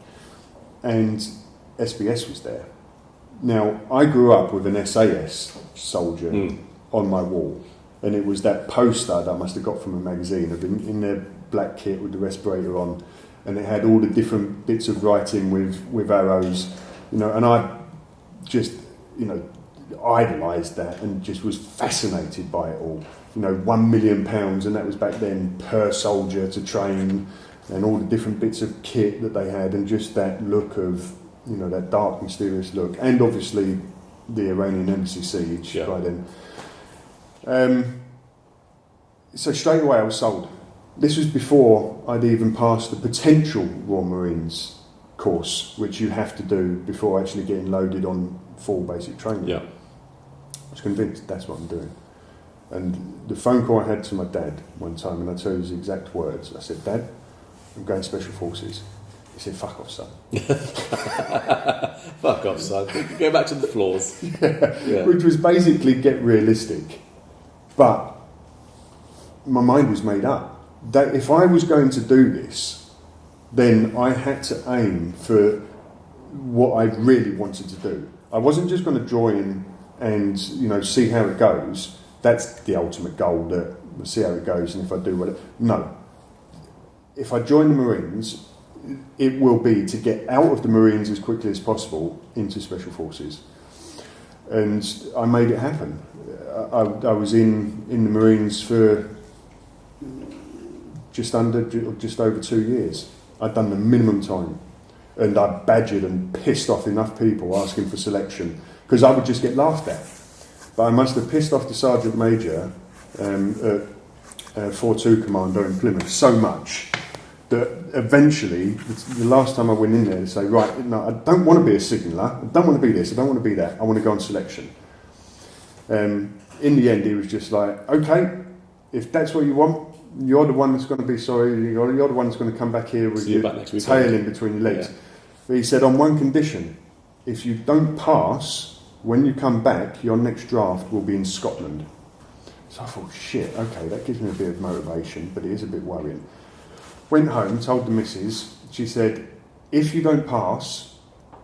And SBS was there. Now, I grew up with an SAS soldier on my wall, and it was that poster that I must have got from a magazine of in their black kit with the respirator on, and it had all the different bits of writing with arrows, and I just, idolised that and just was fascinated by it all. £1 million, and that was back then per soldier to train, and all the different bits of kit that they had, and just that look of, that dark, mysterious look, and obviously the Iranian embassy siege by then. So straight away I was sold. This was before I'd even passed the potential Royal Marines course, which you have to do before actually getting loaded on full basic training. Yeah. I was convinced that's what I'm doing. And the phone call I had to my dad one time, and I tell you his exact words. I said, Dad, I'm going Special Forces. He said, fuck off, son. Fuck off, son. Go back to the floors. Yeah. Which was basically get realistic. But my mind was made up. That if I was going to do this, then I had to aim for what I really wanted to do. I wasn't just going to join and, see how it goes. That's the ultimate goal, that we'll see how it goes, and if I do whatever. No. If I join the Marines, it will be to get out of the Marines as quickly as possible into Special Forces. And I made it happen. I was in the Marines for just over 2 years. I'd done the minimum time, and I badgered and pissed off enough people asking for selection, because I would just get laughed at. But I must have pissed off the Sergeant Major at 4-2 Commando in Plymouth so much that eventually, the last time I went in there to say, right, no, I don't want to be a signaller, I don't want to be this, I don't want to be that, I want to go on selection. In the end, he was just like, okay, if that's what you want, you're the one that's going to be sorry, you're the one that's going to come back here with your tail in between your legs. Yeah. But he said, on one condition, if you don't pass, when you come back, your next draft will be in Scotland. So I thought, shit, okay, that gives me a bit of motivation, but it is a bit worrying. Went home, told the missus, she said, if you don't pass,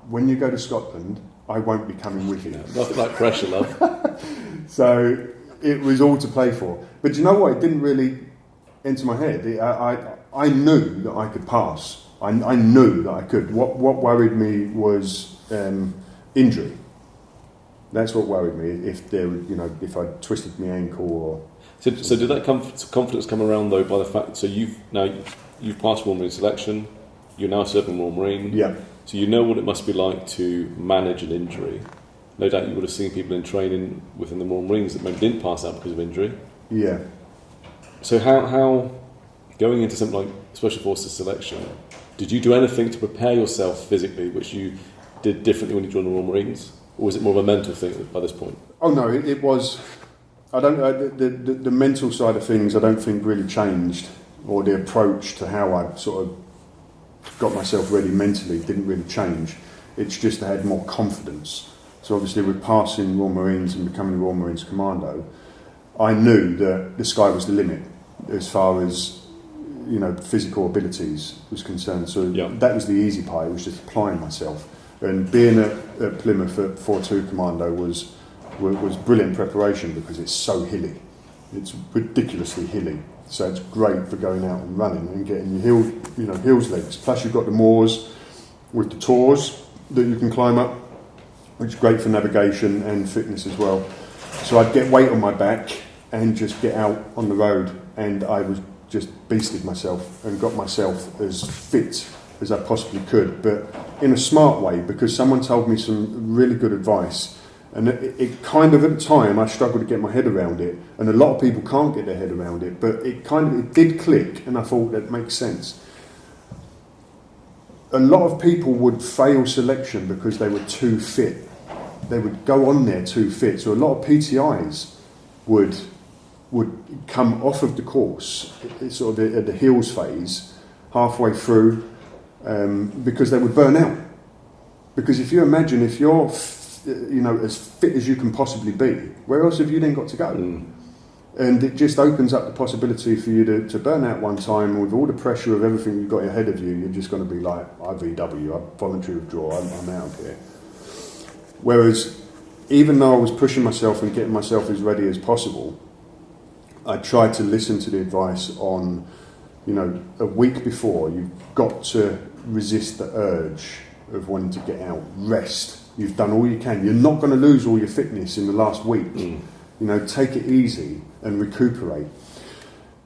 when you go to Scotland, I won't be coming with you. Nothing like pressure, love. So it was all to play for. But you know what? It didn't really enter my head. I knew that I could pass. I knew that I could. What worried me was injury. That's what worried me. If I twisted my ankle or. So did that confidence come around though by the fact? So you've passed Royal Marine selection. You're now serving Royal Marine. Yeah. So you know what it must be like to manage an injury. No doubt you would have seen people in training within the Royal Marines that maybe didn't pass out because of injury. Yeah. So how going into something like Special Forces selection, did you do anything to prepare yourself physically, which you did differently when you joined the Royal Marines, or was it more of a mental thing by this point? Oh no, it was. I don't. The mental side of things, I don't think really changed, or the approach to how I sort of got myself ready mentally didn't really change. It's just I had more confidence. So obviously with passing Royal Marines and becoming a Royal Marines Commando, I knew that the sky was the limit as far as, physical abilities was concerned. So that was the easy part. It was just applying myself. And being at Plymouth at 4-2 Commando was brilliant preparation because it's so hilly. It's ridiculously hilly. So it's great for going out and running and getting your heels legs. Plus you've got the moors with the tors that you can climb up, which is great for navigation and fitness as well. So I'd get weight on my back and just get out on the road, and I was just beasted myself and got myself as fit as I possibly could, but in a smart way, because someone told me some really good advice, and it kind of, at the time, I struggled to get my head around it, and a lot of people can't get their head around it, but it did click, and I thought that makes sense. A lot of people would fail selection because they were too fit. They would go on there too fit. So a lot of PTIs would come off of the course, sort of at the heels phase, halfway through, because they would burn out. Because if you imagine, if you're as fit as you can possibly be, where else have you then got to go? And it just opens up the possibility for you to burn out one time with all the pressure of everything you've got ahead of you. You're just going to be like, I voluntary withdraw, I'm out of here. Whereas, even though I was pushing myself and getting myself as ready as possible, I tried to listen to the advice on, a week before, you've got to resist the urge of wanting to get out, rest. You've done all you can. You're not going to lose all your fitness in the last week. Take it easy and recuperate.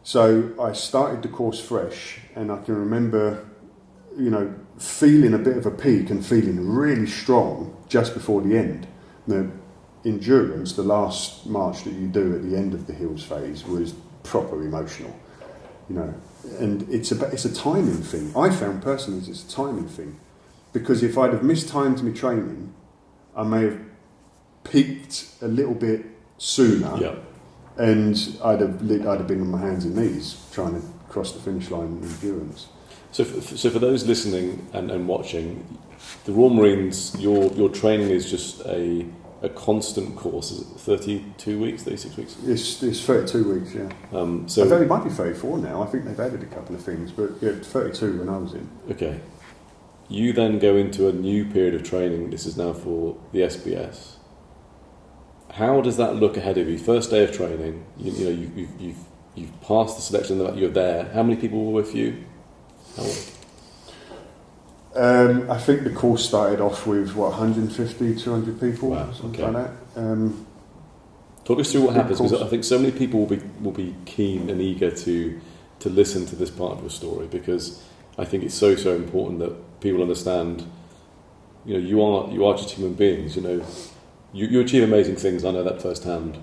So I started the course fresh, and I can remember, feeling a bit of a peak and feeling really strong just before the end. The endurance, the last march that you do at the end of the hills phase, was proper emotional, and it's a timing thing. I found personally it's a timing thing, because if I'd have mistimed my training, I may have peaked a little bit sooner, and I'd have been on my hands and knees trying to cross the finish line in endurance. So for those listening and watching, the Royal Marines, your training is just a constant course. Is it 32 weeks, 36 weeks? It's 32 weeks, yeah. I think it might be 34 now. I think they've added a couple of things, but yeah, 32 when I was in. Okay. You then go into a new period of training. This is now for the SBS. How does that look ahead of you? First day of training, you've passed the selection, you're there. How many people were with you? I think the course started off with 150, 200 people, something like that. Talk us through what happens, because I think so many people will be keen and eager to listen to this part of your story, because I think it's so important that people understand. You are just human beings. You achieve amazing things. I know that firsthand.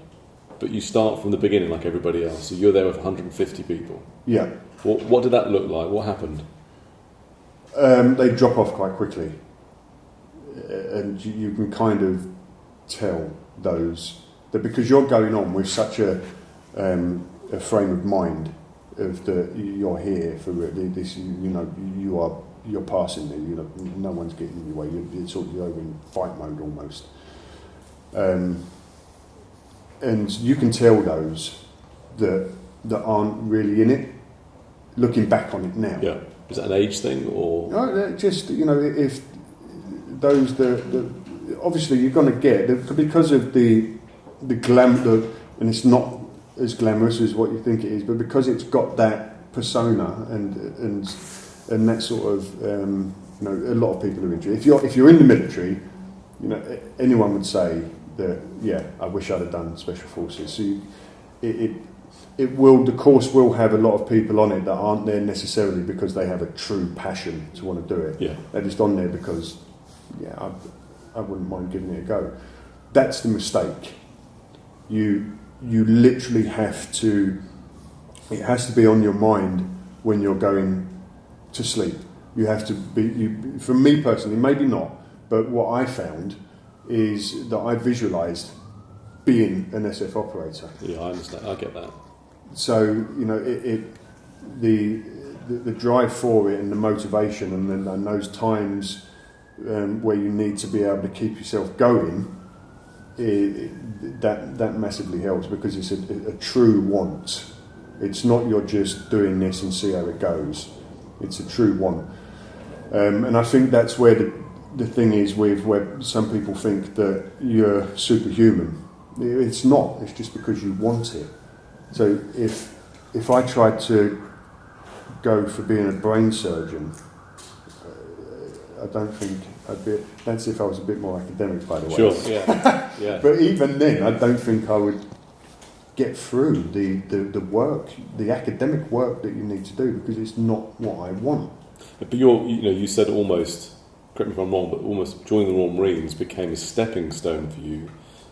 But you start from the beginning like everybody else. So you're there with 150 people. Yeah. What did that look like? What happened? They drop off quite quickly. And you can kind of tell those that because you're going on with such a frame of mind of that you're here for this, you're passing there. No one's getting in your way. You're over in fight mode almost, and you can tell those that aren't really in it. Looking back on it now, yeah, is that an age thing or? No, just if those the obviously you're going to get because of the glam, and it's not as glamorous as what you think it is, but because it's got that persona and that sort of a lot of people are into it. If you're in the military, anyone would say that I wish I'd have done special forces. So the course will have a lot of people on it that aren't there necessarily because they have a true passion to want to do it. Yeah. They're just on there because I wouldn't mind giving it a go. That's the mistake. You literally have to. It has to be on your mind when you're going to sleep. You have to be. For me personally, maybe not, but what I found is that I visualised being an SF operator. Yeah, I understand. I get that. So the drive for it and the motivation and those times where you need to be able to keep yourself going, that massively helps because it's a true want. It's not you're just doing this and see how it goes. It's a true want, and I think that's where the thing is with where some people think that you're superhuman. It's not. It's just because you want it. So if I tried to go for being a brain surgeon, I don't think I'd be. That's if I was a bit more academic, by the way. Sure. Yeah. Yeah. But even then, I don't think I would get through the work, the academic work that you need to do because it's not what I want. But you said almost. Correct me if I'm wrong, but almost joining the Royal Marines became a stepping stone for you.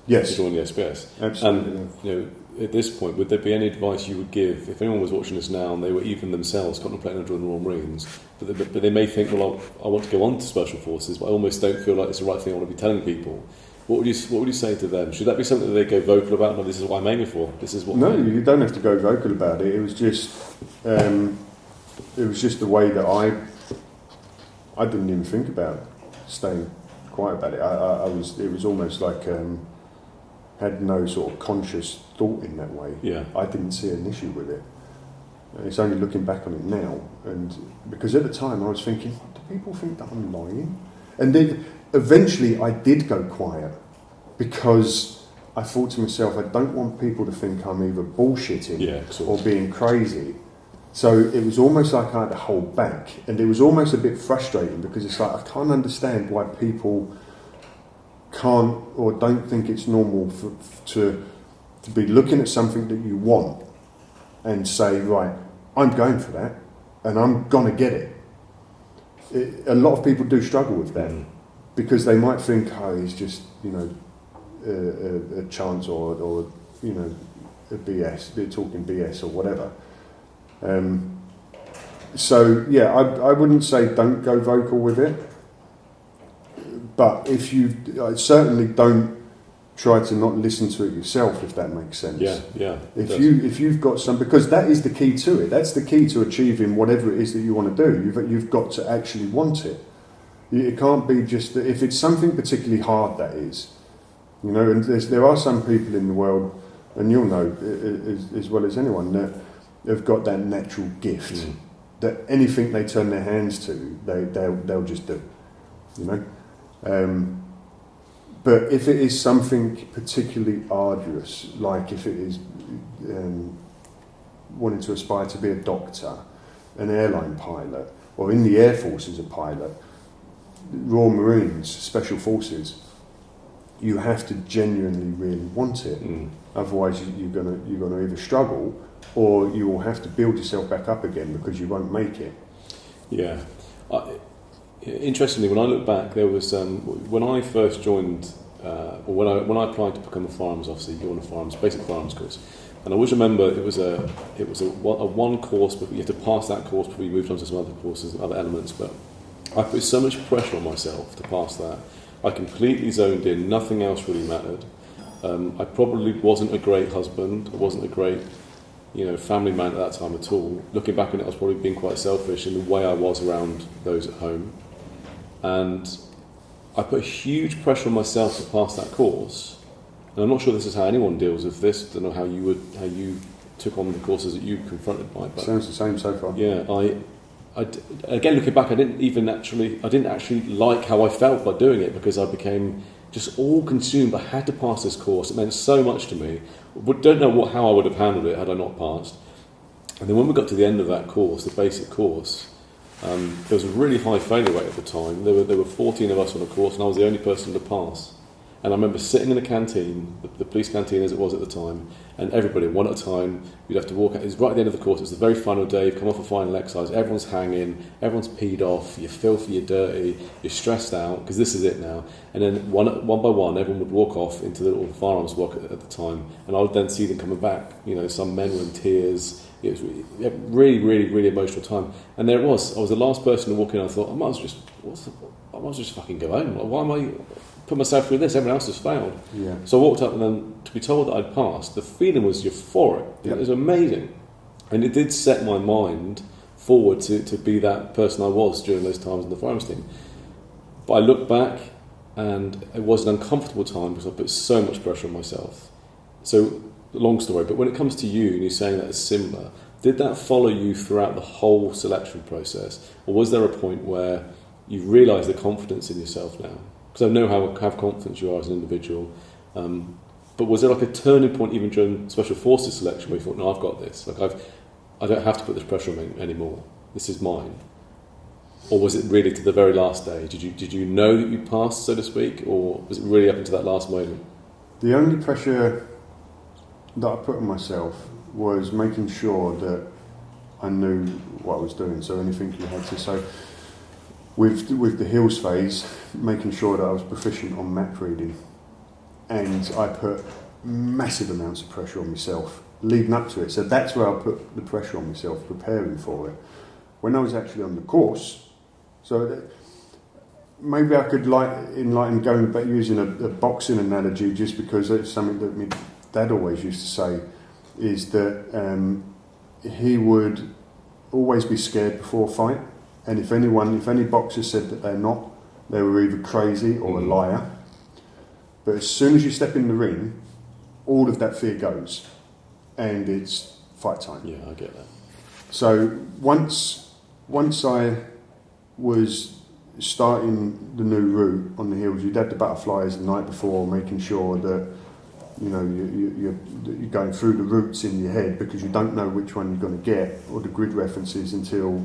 Yes. To join the SBS. Absolutely. And at this point, would there be any advice you would give if anyone was watching this now and they were even themselves contemplating joining the Royal Marines, but they may think, well, I want to go on to Special Forces, but I almost don't feel like it's the right thing I want to be telling people. What would you say to them? Should that be something that they go vocal about? No, this is what I'm aiming for. This is what. No, you don't have to go vocal about it. It was just the way that I didn't even think about staying quiet about it. It was almost like. Had no sort of conscious thought in that way. Yeah. I didn't see an issue with it. It's only looking back on it now, and because at the time I was thinking, do people think that I'm lying? And then eventually I did go quiet because I thought to myself, I don't want people to think I'm either bullshitting or being crazy. So it was almost like I had to hold back, and it was almost a bit frustrating because it's like I can't understand why people can't or don't think it's normal to be looking at something that you want and say, right, I'm going for that and I'm going to get it. A lot of people do struggle with that because they might think, oh, it's just, a chance or a BS, they're talking BS or whatever. I wouldn't say don't go vocal with it. But certainly don't try to not listen to it yourself, if that makes sense. Yeah. If you've got some, because that is the key to it. That's the key to achieving whatever it is that you want to do. You've got to actually want it. It can't be just if it's something particularly hard. That is, and there are some people in the world, and you'll know as well as anyone that have got that natural gift that anything they turn their hands to, they'll just do. But if it is something particularly arduous, like if it is wanting to aspire to be a doctor, an airline pilot, or in the Air Force as a pilot, Royal Marines, Special Forces, you have to genuinely really want it. Otherwise, you're gonna either struggle or you will have to build yourself back up again because you won't make it. Yeah. Interestingly, when I look back, there was when I first joined when I applied to become a firearms officer, you go on a basic firearms course. And I always remember it was a one course, but you had to pass that course before you moved on to some other courses and other elements. But I put so much pressure on myself to pass that. I completely zoned in. Nothing else really mattered. I probably wasn't a great husband. I wasn't a great, family man at that time at all. Looking back on it, I was probably being quite selfish in the way I was around those at home. And I put huge pressure on myself to pass that course. And I'm not sure this is how anyone deals with this. I don't know how you took on the courses that you confronted by. But sounds the same so far. Yeah, again looking back, I didn't actually like how I felt by doing it, because I became just all consumed. I had to pass this course. It meant so much to me. But don't know how I would have handled it had I not passed. And then when we got to the end of that course, the basic course, there was a really high failure rate at the time. There were 14 of us on the course, and I was the only person to pass. And I remember sitting in the canteen, the police canteen as it was at the time, and everybody, one at a time, you'd have to walk out. It was right at the end of the course. It was the very final day. You've come off a final exercise. Everyone's hanging. Everyone's peed off. You're filthy. You're dirty. You're stressed out because this is it now. And then one by one, everyone would walk off into the little firearms block at the time, and I would then see them coming back. Some men were in tears. It was really, really, really emotional time. And there it was. I was the last person to walk in. I thought, I might as well just fucking go home. Why am I put myself through this? Everyone else has failed. Yeah. So I walked up, and then to be told that I'd passed, the feeling was euphoric. Yep. It was amazing. And it did set my mind forward to be that person I was during those times in the firearms team. But I look back, and it was an uncomfortable time because I put so much pressure on myself. So, long story, but when it comes to you, and you're saying that it's similar, did that follow you throughout the whole selection process? Or was there a point where you realised the confidence in yourself now? Because I know how confident you are as an individual. But was there like a turning point even during Special Forces selection where you thought, no, I've got this. I don't have to put this pressure on me anymore. This is mine. Or was it really to the very last day? Did you know that you passed, so to speak? Or was it really up until that last moment? The only pressure that I put on myself was making sure that I knew what I was doing. So anything you had to say. With the heels phase, making sure that I was proficient on map reading, and I put massive amounts of pressure on myself leading up to it. So that's where I put the pressure on myself, preparing for it. When I was actually on the course, so maybe I could enlighten going back using a boxing analogy, just because it's something that my dad always used to say, is that he would always be scared before a fight. And if any boxer said that they're not, they were either crazy or a liar. But as soon as you step in the ring, all of that fear goes, and it's fight time. Yeah, I get that. So once I was starting the new route on the hills, you'd have the butterflies the night before, making sure that you're going through the routes in your head, because you don't know which one you're going to get or the grid references until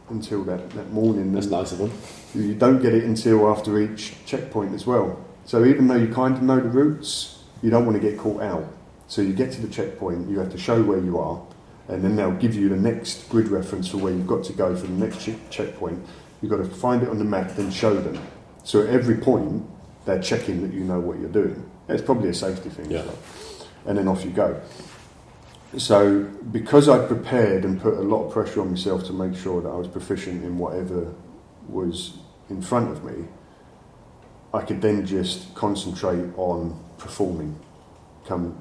that morning. That's nice of them. You don't get it until after each checkpoint as well. So even though you kind of know the routes, you don't want to get caught out. So you get to the checkpoint, you have to show where you are, and then they'll give you the next grid reference for where you've got to go for the next checkpoint. You've got to find it on the map, then show them. So at every point, they're checking that you know what you're doing. It's probably a safety thing. Yeah. And then off you go. So because I prepared and put a lot of pressure on myself to make sure that I was proficient in whatever was in front of me, I could then just concentrate on performing come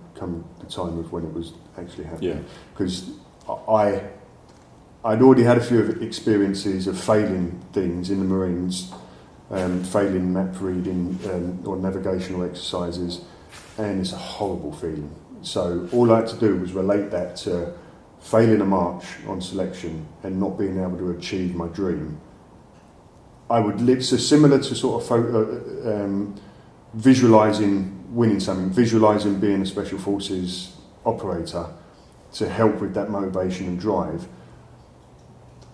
the time of when it was actually happening. Because I'd already had a few experiences of failing things in the Marines, failing map reading or navigational exercises, and it's a horrible feeling. So all I had to do was relate that to failing a march on selection and not being able to achieve my dream. I would live, so similar to sort of visualising winning something, visualising being a Special Forces operator to help with that motivation and drive.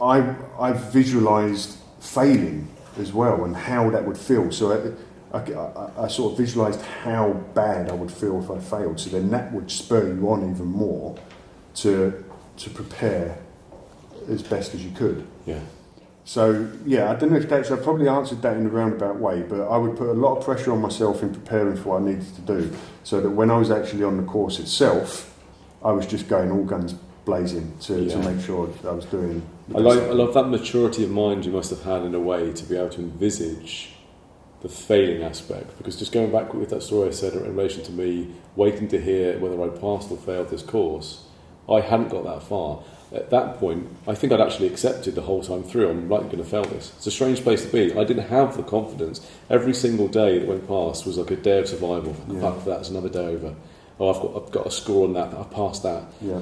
I visualised failing as well and how that would feel. So I sort of visualised how bad I would feel if I failed. So then that would spur you on even more to prepare as best as you could. Yeah. So yeah, I don't know if I probably answered that in a roundabout way, but I would put a lot of pressure on myself in preparing for what I needed to do, so that when I was actually on the course itself, I was just going all guns blazing to make sure I was doing. I love that maturity of mind you must have had in a way to be able to envisage the failing aspect, because just going back with that story I said in relation to me waiting to hear whether I passed or failed this course, I hadn't got that far. At that point, I think I'd actually accepted the whole time through, I'm likely going to fail this. It's a strange place to be. I didn't have the confidence. Every single day that went past was like a day of survival. Apart from that, it's another day over. Oh, I've got a score on that, I passed that. Yeah.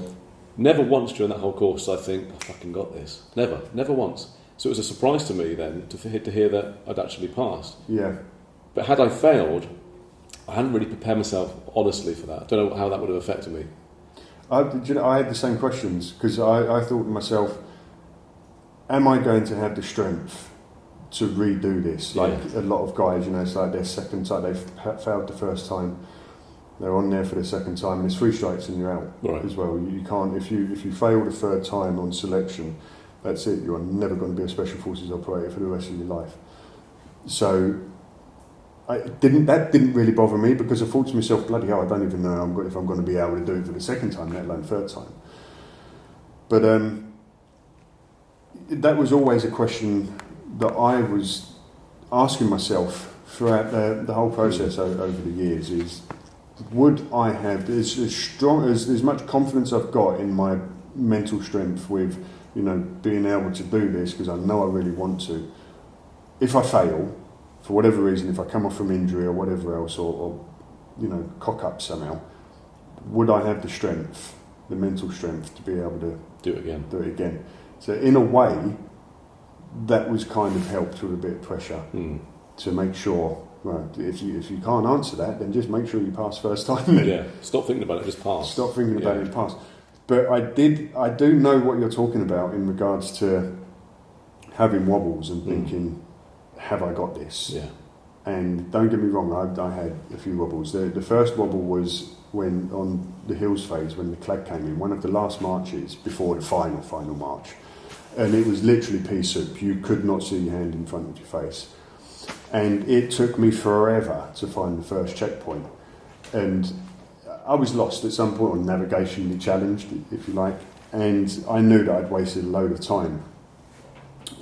Never once during that whole course did I think, I fucking got this. Never once. So it was a surprise to me then to hear that I'd actually passed. Yeah. But had I failed, I hadn't really prepared myself honestly for that. I don't know how that would have affected me. I had the same questions, because I thought to myself, am I going to have the strength to redo this? Like a lot of guys, it's like their second time, they've failed the first time, they're on there for the second time, and it's 3 strikes and you're out as well. You can't, if you fail the third time on selection, that's it, you're never going to be a Special Forces operator for the rest of your life. So that didn't really bother me, because I thought to myself, bloody hell, I don't even know if I'm going to be able to do it for the second time, let alone third time. But that was always a question that I was asking myself throughout the whole process over the years, is would I have as strong as much confidence I've got in my mental strength with being able to do this, because I know I really want to. If I fail, for whatever reason, if I come off from injury or whatever else, or cock up somehow, would I have the strength, the mental strength, to be able to do it again? So in a way, that was kind of helped with a bit of pressure to make sure. Well, if you can't answer that, then just make sure you pass first time. Then. Yeah, stop thinking about it, just pass. Stop thinking about it, pass. But I do know what you're talking about in regards to having wobbles and thinking, have I got this? Yeah. And don't get me wrong, I had a few wobbles. The first wobble was when on the hills phase, when the clag came in, one of the last marches before the final march. And it was literally pea soup. You could not see your hand in front of your face. And it took me forever to find the first checkpoint. And I was lost at some point, or navigationally challenged, if you like. And I knew that I'd wasted a load of time.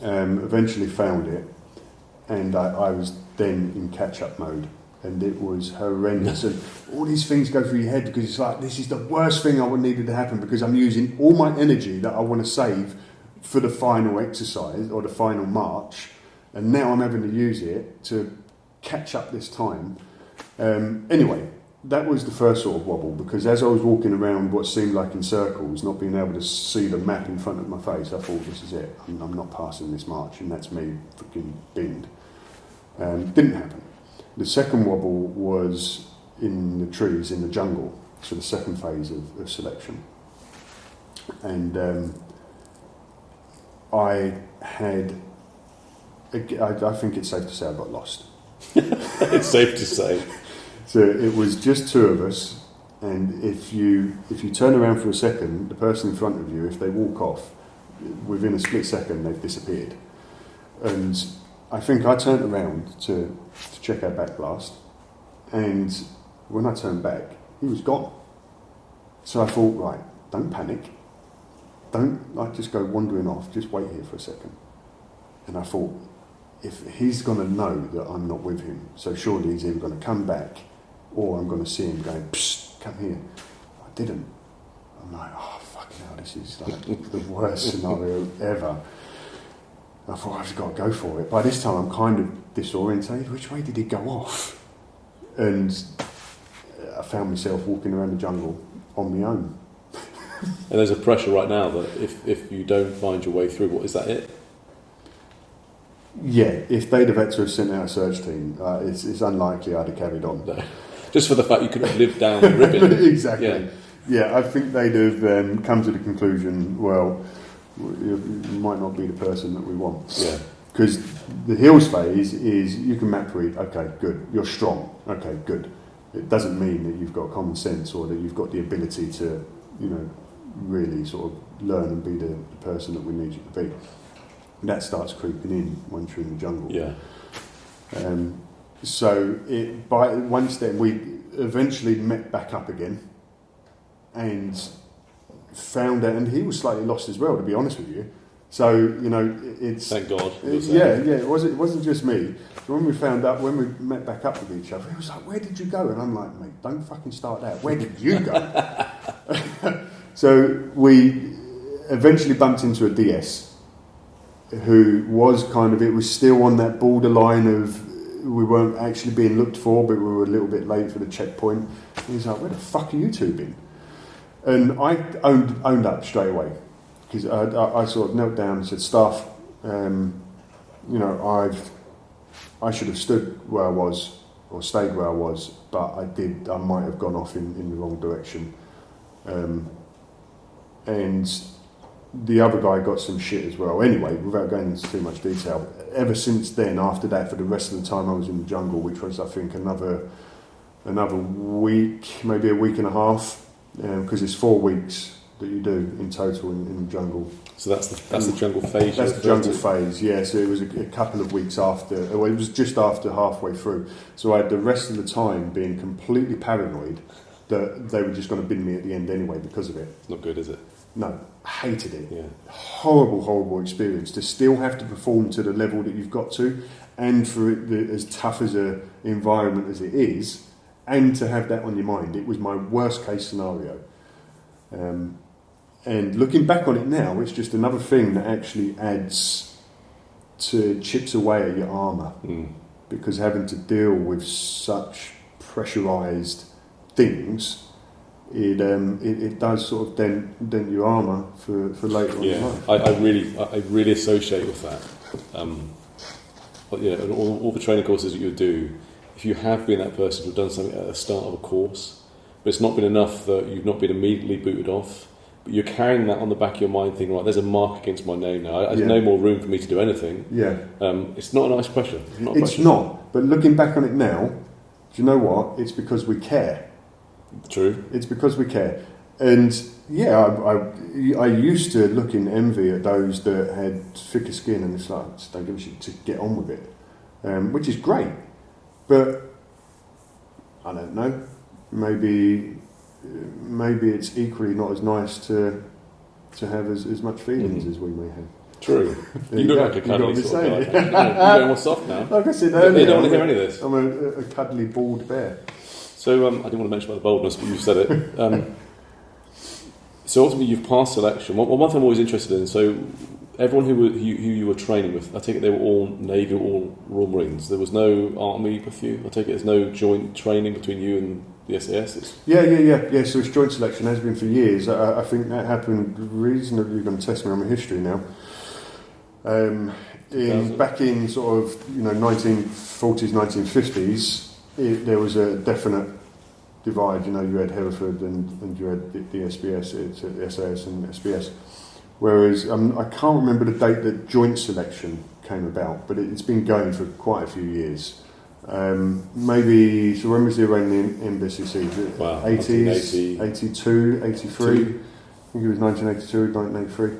Eventually found it. And I was then in catch-up mode, and it was horrendous. And all these things go through your head, because it's like, this is the worst thing I would needed to happen, because I'm using all my energy that I want to save for the final exercise or the final march, and now I'm having to use it to catch up this time. Anyway, that was the first sort of wobble, because as I was walking around what seemed like in circles, not being able to see the map in front of my face, I thought, this is it, I'm not passing this march, and that's me freaking binned. Didn't happen. The second wobble was in the trees, in the jungle, so the second phase of selection. And I think it's safe to say I got lost. It's safe to say. So it was just 2 of us, and if you turn around for a second, the person in front of you, if they walk off, within a split second they've disappeared. And I think I turned around to check our back blast, and when I turned back, he was gone. So I thought, right, don't panic. Don't just go wandering off, just wait here for a second. And I thought, if he's going to know that I'm not with him, so surely he's either going to come back, or I'm going to see him going, psst, come here. I didn't. I'm like, oh, fucking hell, this is like the worst scenario ever. I thought, I've just got to go for it. By this time, I'm kind of disorientated. Which way did he go off? And I found myself walking around the jungle on my own. And there's a pressure right now that if you don't find your way through, what is that it? Yeah, if they'd have had to have sent out a search team, it's unlikely I'd have carried on. No. Just for the fact you could have lived down the ribbon. Exactly. Yeah, I think they'd have come to the conclusion, well, you might not be the person that we want. Yeah. Because the hills phase is, you can map read, okay, good, you're strong, okay, good. It doesn't mean that you've got common sense or that you've got the ability to, really sort of learn and be the person that we need you to be. that starts creeping in once you're in the jungle. Yeah. So once then we eventually met back up again, and found out, and he was slightly lost as well, to be honest with you. So it's thank God. It wasn't just me. So when we met back up with each other, he was like, "Where did you go?" And I'm like, "Mate, don't fucking start that. Where did you go?" So we eventually bumped into a DS who was it was still on that borderline of we weren't actually being looked for, but we were a little bit late for the checkpoint. And he's like, "Where the fuck are you two been?" And I owned up straight away, because I sort of knelt down and said, "Staff, I should have stood where I was or stayed where I was, but I might have gone off in the wrong direction." And the other guy got some shit as well. Anyway, without going into too much detail, ever since then, after that, for the rest of the time I was in the jungle, which was, I think, another week, maybe a week and a half, because it's 4 weeks that you do in total in the jungle. So that's the jungle phase. That's the jungle phase, yeah. So it was a couple of weeks after. Well, it was just after halfway through. So I had the rest of the time being completely paranoid that they were just going to bin me at the end anyway because of it. Not good, is it? No, hated it. Yeah. Horrible experience to still have to perform to the level that you've got to, and for it as tough as a environment as it is, and to have that on your mind. It was my worst case scenario. And looking back on it now, it's just another thing that actually chips away at your armour. Because having to deal with such pressurised things, it does sort of dent your armour for later on in life. I really associate with that. But all the training courses that you do, if you have been that person who's done something at the start of a course, but it's not been enough that you've not been immediately booted off, but you're carrying that on the back of your mind, thinking, right, there's a mark against my name now. There's no more room for me to do anything. Yeah. It's not a nice pressure. It's not. But looking back on it now, do you know what? It's because we care. True. It's because we care. And I used to look in envy at those that had thicker skin, and it's like, just don't give a shit, to get on with it, which is great. But I don't know. Maybe it's equally not as nice to have as much feelings as we may have. True. You look like a cuddly sort of guy. You're going more soft now. Like I said earlier, they don't want to hear any of this. I'm a cuddly bald bear. So I didn't want to mention about the boldness, but you've said it. So ultimately, you've passed selection. One thing I'm always interested in. So everyone who you were training with, I take it they were all Navy, all Royal Marines. There was no Army with you. I take it there's no joint training between you and the SAS. Yeah. So it's joint selection, has been for years. I think that happened reasonably. You're going to test me on my history now. Back in sort of 1940s, 1950s, there was a definite divide. You had Hereford and you had the SBS, SAS and SBS. Whereas I can't remember the date that joint selection came about, but it's been going for quite a few years. Maybe, so when was the Iranian MBCC? Wow, 80s, 82, 83. I think it was 1982, 1983.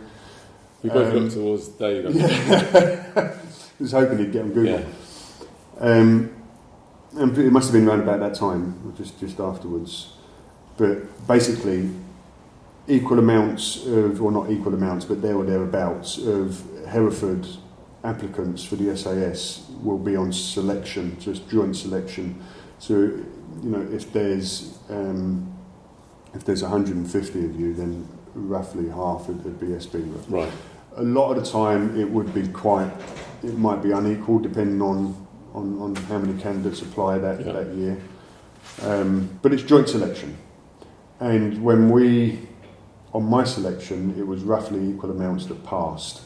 We both looked towards there. I was hoping he'd get on Google. Yeah. And it must have been around about that time, or just afterwards. But basically, equal amounts of, or not equal amounts, but there or thereabouts of Hereford applicants for the SAS will be on selection, just joint selection. So, if there's 150 of you, then roughly half would be SB. Right. A lot of the time, it might be unequal depending on how many candidates apply that year. But it's joint selection. And on my selection, it was roughly equal amounts that passed.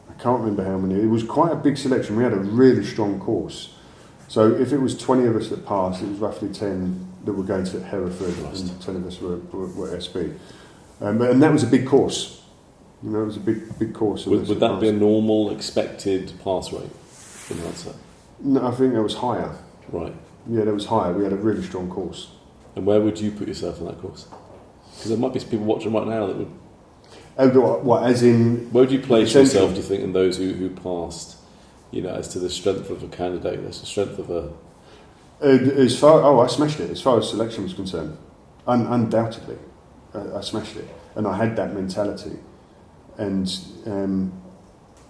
I can't remember how many. It was quite a big selection. We had a really strong course. So if it was 20 of us that passed, it was roughly 10 that were going to Hereford, and 10 of us were SB. And that was a big course. It was a big course. Would that be a normal expected pass rate in the answer? No, I think that was higher. Right. Yeah, that was higher. We had a really strong course. And where would you put yourself in that course? Because there might be people watching right now that would... What, as in... Where would you place essential? yourself, do you think, in those who passed, as to the strength of a candidate, as the strength of a... I smashed it. As far as selection was concerned, undoubtedly, I smashed it, and I had that mentality. And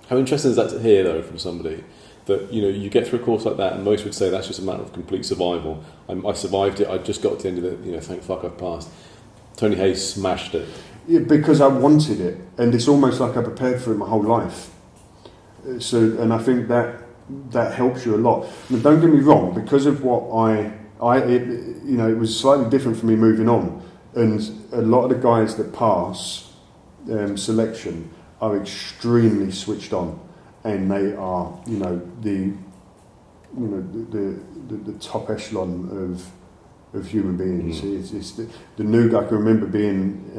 how interesting is that to hear, though, from somebody that you get through a course like that, and most would say that's just a matter of complete survival. I survived it. I just got to the end of it. Thank fuck I've passed. Tony Hayes smashed it. Yeah, because I wanted it, and it's almost like I prepared for it my whole life. And I think that helps you a lot. Now, don't get me wrong, because of what it was slightly different for me moving on, and a lot of the guys that pass selection are extremely switched on, and they are the top echelon of human beings. It's the new guy. I can remember being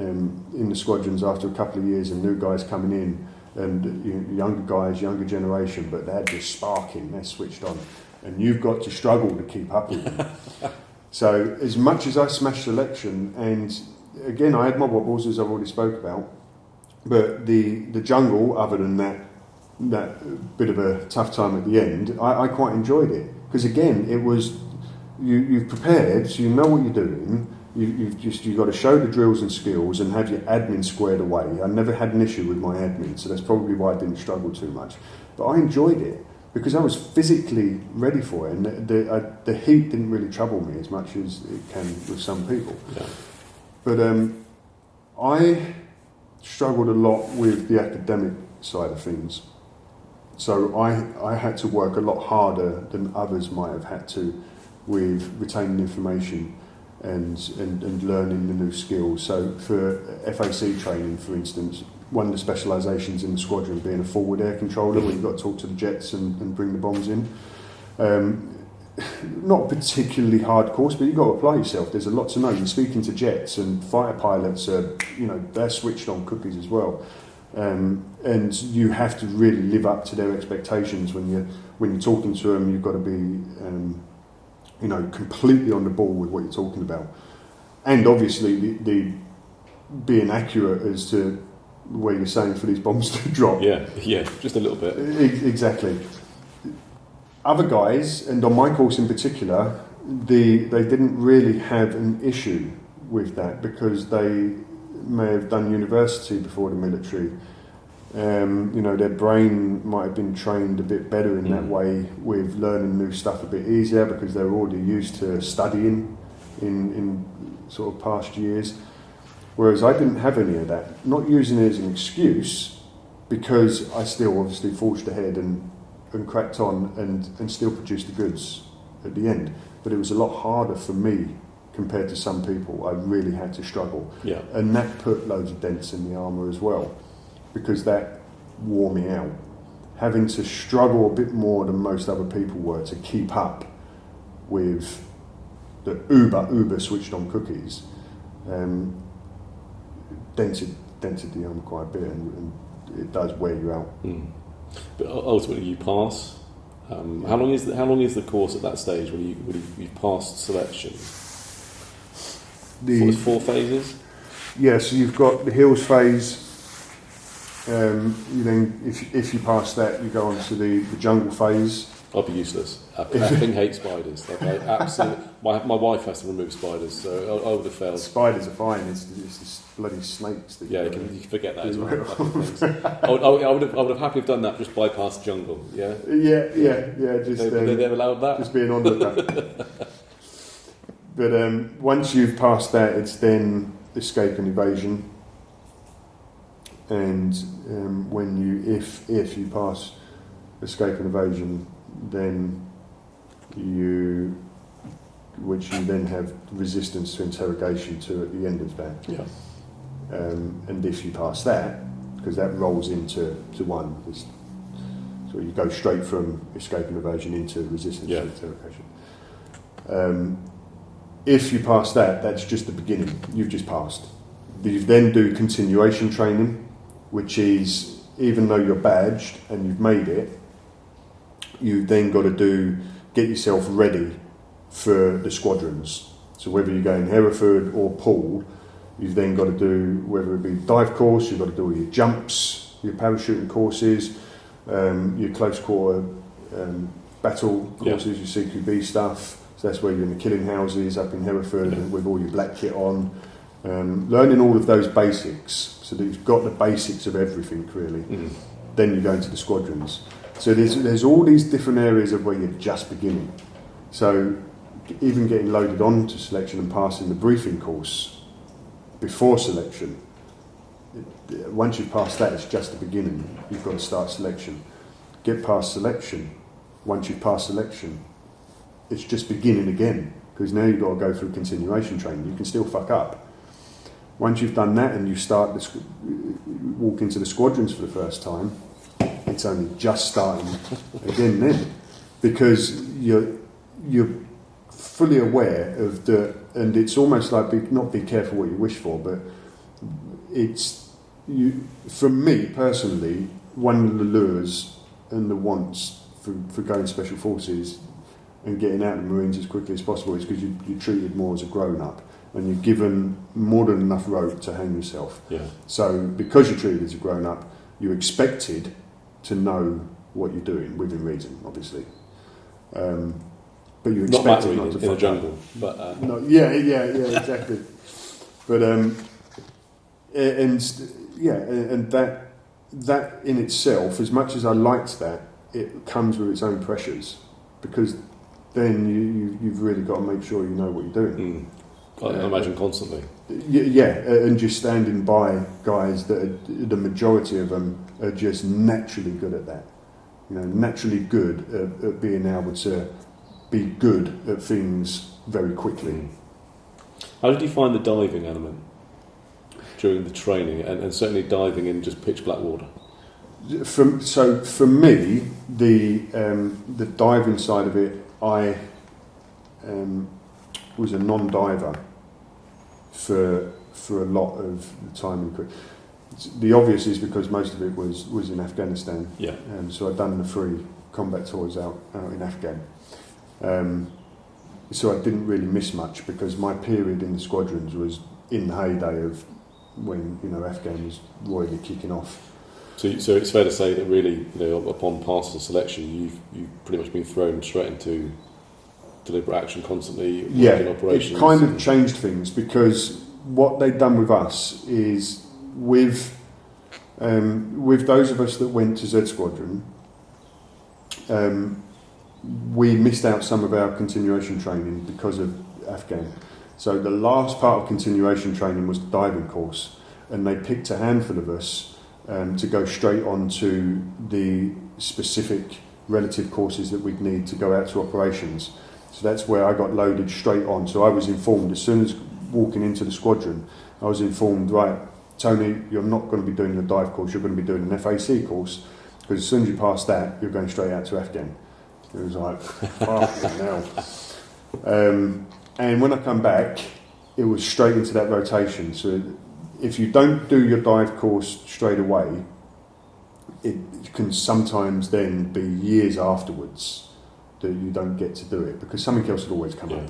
in the squadrons after a couple of years, and new guys coming in, and younger guys, younger generation, but they're just sparking, they're switched on, and you've got to struggle to keep up with them. So as much as I smashed selection, and again I had my wobbles, as I've already spoke about, but the jungle, other than that bit of a tough time at the end, I quite enjoyed it, because again it was you've prepared, so you know what you're doing. You've got to show the drills and skills and have your admin squared away. I never had an issue with my admin, so that's probably why I didn't struggle too much. But I enjoyed it because I was physically ready for it, and the heat didn't really trouble me as much as it can with some people. Yeah. But I struggled a lot with the academic side of things. So I had to work a lot harder than others might have had to with retaining information and learning the new skills. So for FAC training, for instance, one of the specialisations in the squadron being a forward air controller, where you've got to talk to the jets and bring the bombs in. Not particularly hard course, but you've got to apply yourself. There's a lot to know. You're speaking to jets, and fighter pilots are, they're switched on cookies as well. And you have to really live up to their expectations when you're talking to them. You've got to be completely on the ball with what you're talking about, and obviously the being accurate as to where you're saying for these bombs to drop. Yeah, just a little bit. Exactly. Other guys, and on my course in particular, they didn't really have an issue with that because they may have done university before the military. Their brain might have been trained a bit better in that way, with learning new stuff a bit easier because they were already used to studying in sort of past years. Whereas I didn't have any of that. Not using it as an excuse, because I still obviously forged ahead and cracked on and still produced the goods at the end. But it was a lot harder for me compared to some people. I really had to struggle. Yeah. And that put loads of dents in the armour as well, because that wore me out. Having to struggle a bit more than most other people were to keep up with the uber switched on cookies, dented the armour quite a bit, and it does wear you out. But ultimately you pass. How long is the course at that stage when you've passed selection? It's 4 phases? Yeah, so you've got the hills phase. You then, if you pass that, you go on to the jungle phase. I'll be useless. I effing hate spiders. Like, I absolutely. My wife has to remove spiders, so I would have failed. Spiders are fine. It's the bloody snakes that you can forget that as well. I would have happily done that. Just bypass jungle. Yeah. Yeah. Just they've allowed that. Just being onlooker. But once you've passed that, it's then escape and evasion. And if you pass escape and evasion, then which you then have resistance to interrogation to at the end of that. Yeah. And if you pass that, because that rolls into one, so you go straight from escape and evasion into resistance to interrogation. If you pass that, that's just the beginning. You've just passed. You then do continuation training, which is, even though you're badged and you've made it, you've then got to get yourself ready for the squadrons. So whether you're going Hereford or Poole, You've then got to do, whether it be dive course, you've got to do all your jumps, your parachuting courses, your close quarter battle courses, your CQB stuff. So that's where you're in the killing houses up in Hereford with all your black kit on. Learning all of those basics, so that you've got the basics of everything really. Then you go into the squadrons. So there's all these different areas of where you're just beginning. So even getting loaded on to selection and passing the briefing course before selection, once you've passed that, it's just the beginning. You've got to start selection. Get past selection. Once you've passed selection, it's just beginning again, because now you've got to go through continuation training. You can still fuck up. Once you've done that and you walk into the squadrons for the first time, it's only just starting again then, because you're fully aware of and it's almost like not be careful what you wish for, but for me personally, one of the lures and the wants for going Special Forces and getting out of the Marines as quickly as possible is because you're treated more as a grown-up and you're given more than enough rope to hang yourself. So because you're treated as a grown-up, you're expected to know what you're doing, within reason, obviously. But you're expected not to in the jungle. But exactly. But and that in itself, as much as I liked that, it comes with its own pressures, because then you've really got to make sure you know what you're doing. I imagine constantly. And just standing by guys that the majority of them are just naturally good at that. Naturally good at being able to be good at things very quickly. How did you find the diving element during the training, and certainly diving in just pitch black water? For me, the diving side of it, I was a non-diver for a lot of the time. The obvious is because most of it was in Afghanistan. So I'd done the 3 combat tours out in Afghan. So I didn't really miss much, because my period in the squadrons was in the heyday of when Afghan was royally kicking off. So it's fair to say that really, upon passing selection, you've pretty much been thrown straight into deliberate action constantly. Working operations. It kind of changed things, because what they'd done with us is with those of us that went to Z Squadron, we missed out some of our continuation training because of Afghan. So the last part of continuation training was the diving course, and they picked a handful of us to go straight on to the specific relative courses that we'd need to go out to operations. So that's where I got loaded straight on. So I was informed as soon as walking into the squadron, I was informed, right, Tony, you're not going to be doing the dive course, you're going to be doing an FAC course, because as soon as you pass that, you're going straight out to Afghan. It was like, fucking hell. And when I come back, it was straight into that rotation. So if you don't do your dive course straight away, it can sometimes then be years afterwards that you don't get to do it, because something else will always come up.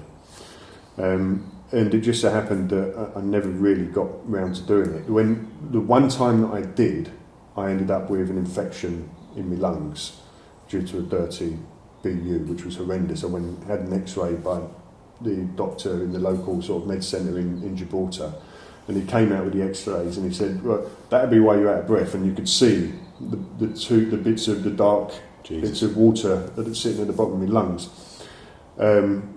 And it just so happened that I never really got round to doing it. When the one time that I did, I ended up with an infection in my lungs due to a dirty BU, which was horrendous. I went and had an X-ray by the doctor in the local sort of med centre in Gibraltar, and he came out with the X-rays and he said, well, that'd be why you're out of breath, and you could see the bits of the dark bits of water that are sitting at the bottom of my lungs.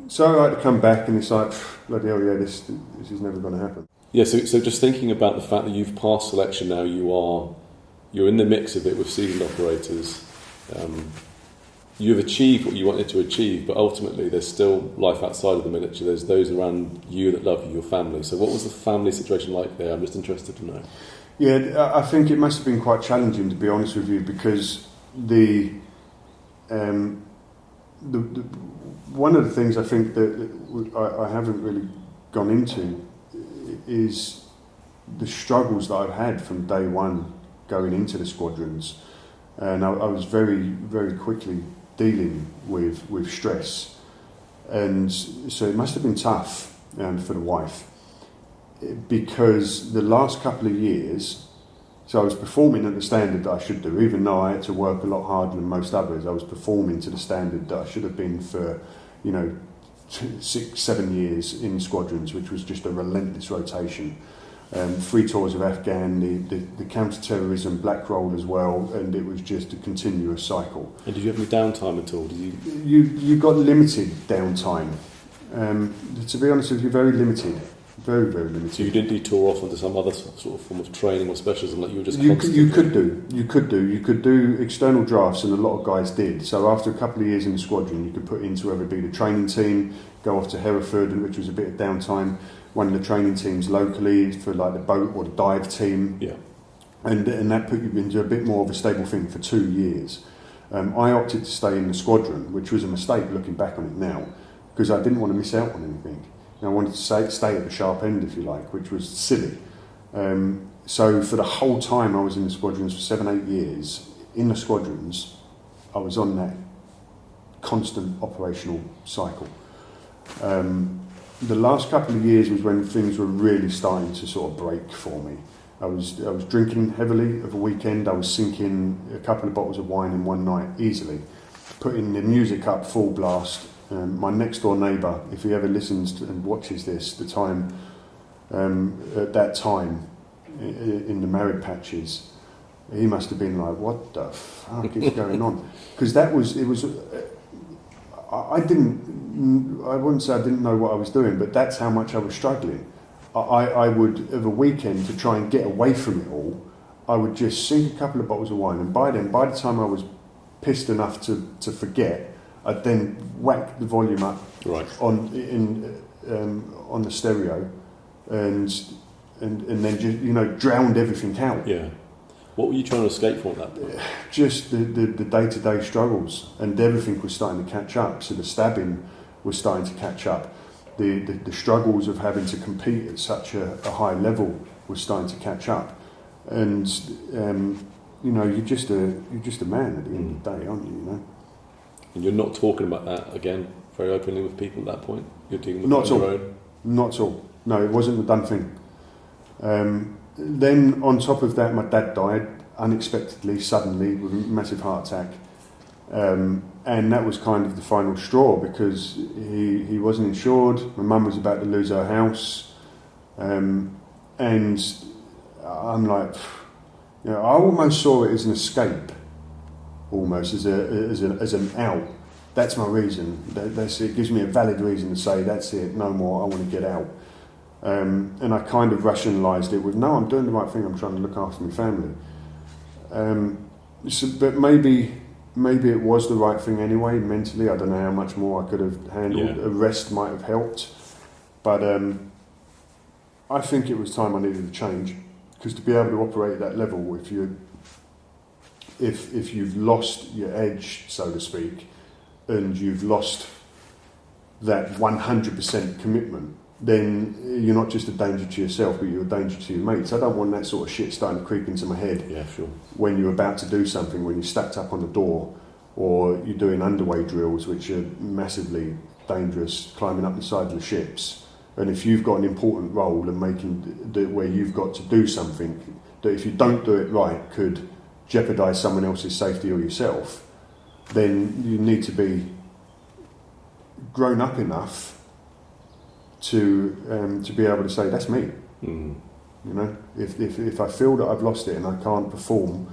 So I had to come back, and it's like, bloody hell, this is never going to happen. So just thinking about the fact that you've passed selection now, you're in the mix of it with seasoned operators. You've achieved what you wanted to achieve, but ultimately there's still life outside of the military. There's those around you that love you, your family. So what was the family situation like there? I'm just interested to know. Yeah, I think it must have been quite challenging, to be honest with you, because the one of the things I think that I haven't really gone into is the struggles that I've had from day one going into the squadrons, and I was very, very quickly dealing with stress, and so it must have been tough for the wife. because the last couple of years, so I was performing at the standard that I should do, even though I had to work a lot harder than most others. I was performing to the standard that I should have been for, 6-7 years in squadrons, which was just a relentless rotation. 3 tours of Afghan, the counter-terrorism black roll as well, and it was just a continuous cycle. And did you have any downtime at all? You got limited downtime. To be honest with you, very limited. Very, very limited. So you didn't detour off into some other sort of form of training or specialism, like you were just You could do external drafts, and a lot of guys did. So after a couple of years in the squadron, you could put into whether it be the training team, go off to Hereford, which was a bit of downtime, one of the training teams locally for like the boat or the dive team. Yeah. And that put you into a bit more of a stable thing for 2 years. I opted to stay in the squadron, which was a mistake looking back on it now, because I didn't want to miss out on anything. I wanted to stay at the sharp end, if you like, which was silly. So for the whole time I was in the squadrons for 7-8 years, in the squadrons, I was on that constant operational cycle. The last couple of years was when things were really starting to sort of break for me. I was drinking heavily of a weekend. I was sinking a couple of bottles of wine in one night easily, putting the music up full blast. My next door neighbour, if he ever listens and watches this, at that time in the married patches, he must have been like, "What the fuck is going on?" Because I wouldn't say I didn't know what I was doing, but that's how much I was struggling. I would, of a weekend, to try and get away from it all, I would just sink a couple of bottles of wine, and by the time I was pissed enough to forget, I'd then whack the volume up on the stereo, and then just drowned everything out. Yeah. What were you trying to escape from at that point? Just the day-to-day struggles, and everything was starting to catch up. So the stabbing was starting to catch up. The struggles of having to compete at such a high level was starting to catch up, and you're just a man at the end of the day, aren't you? And you're not talking about that again very openly with people at that point? You're dealing with Not it on your own? Not at all. No, it wasn't a done thing. Then on top of that, my dad died unexpectedly, suddenly, with a massive heart attack. And that was kind of the final straw, because he wasn't insured. My mum was about to lose her house. And I'm like, I almost saw it as an escape, almost as an out. That's my reason. That's it. Gives me a valid reason to say, that's it, no more, I want to get out. And I kind of rationalised it with, no, I'm doing the right thing, I'm trying to look after my family. But maybe it was the right thing anyway, mentally. I don't know how much more I could have handled. Yeah. A rest might have helped. But I think it was time I needed to change, because to be able to operate at that level, if you've lost your edge, so to speak, and you've lost that 100% commitment, then you're not just a danger to yourself, but you're a danger to your mates. I don't want that sort of shit starting to creep into my head. Yeah, sure. When you're about to do something, when you're stacked up on the door, or you're doing underway drills, which are massively dangerous, climbing up the side of the ships. And if you've got an important role and where you've got to do something that, if you don't do it right, could jeopardise someone else's safety or yourself, then you need to be grown up enough to be able to say, that's me. If I feel that I've lost it and I can't perform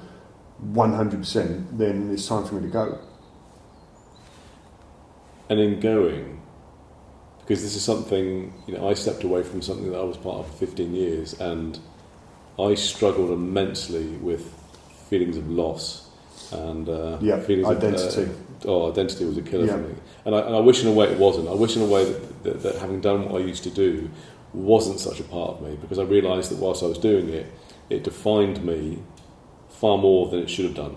100%, then it's time for me to go. And in going, because this is something, I stepped away from something that I was part of for 15 years, and I struggled immensely with feelings of loss and feelings identity. Identity was a killer for me. And I wish in a way it wasn't. I wish in a way that having done what I used to do wasn't such a part of me, because I realised that whilst I was doing it, it defined me far more than it should have done.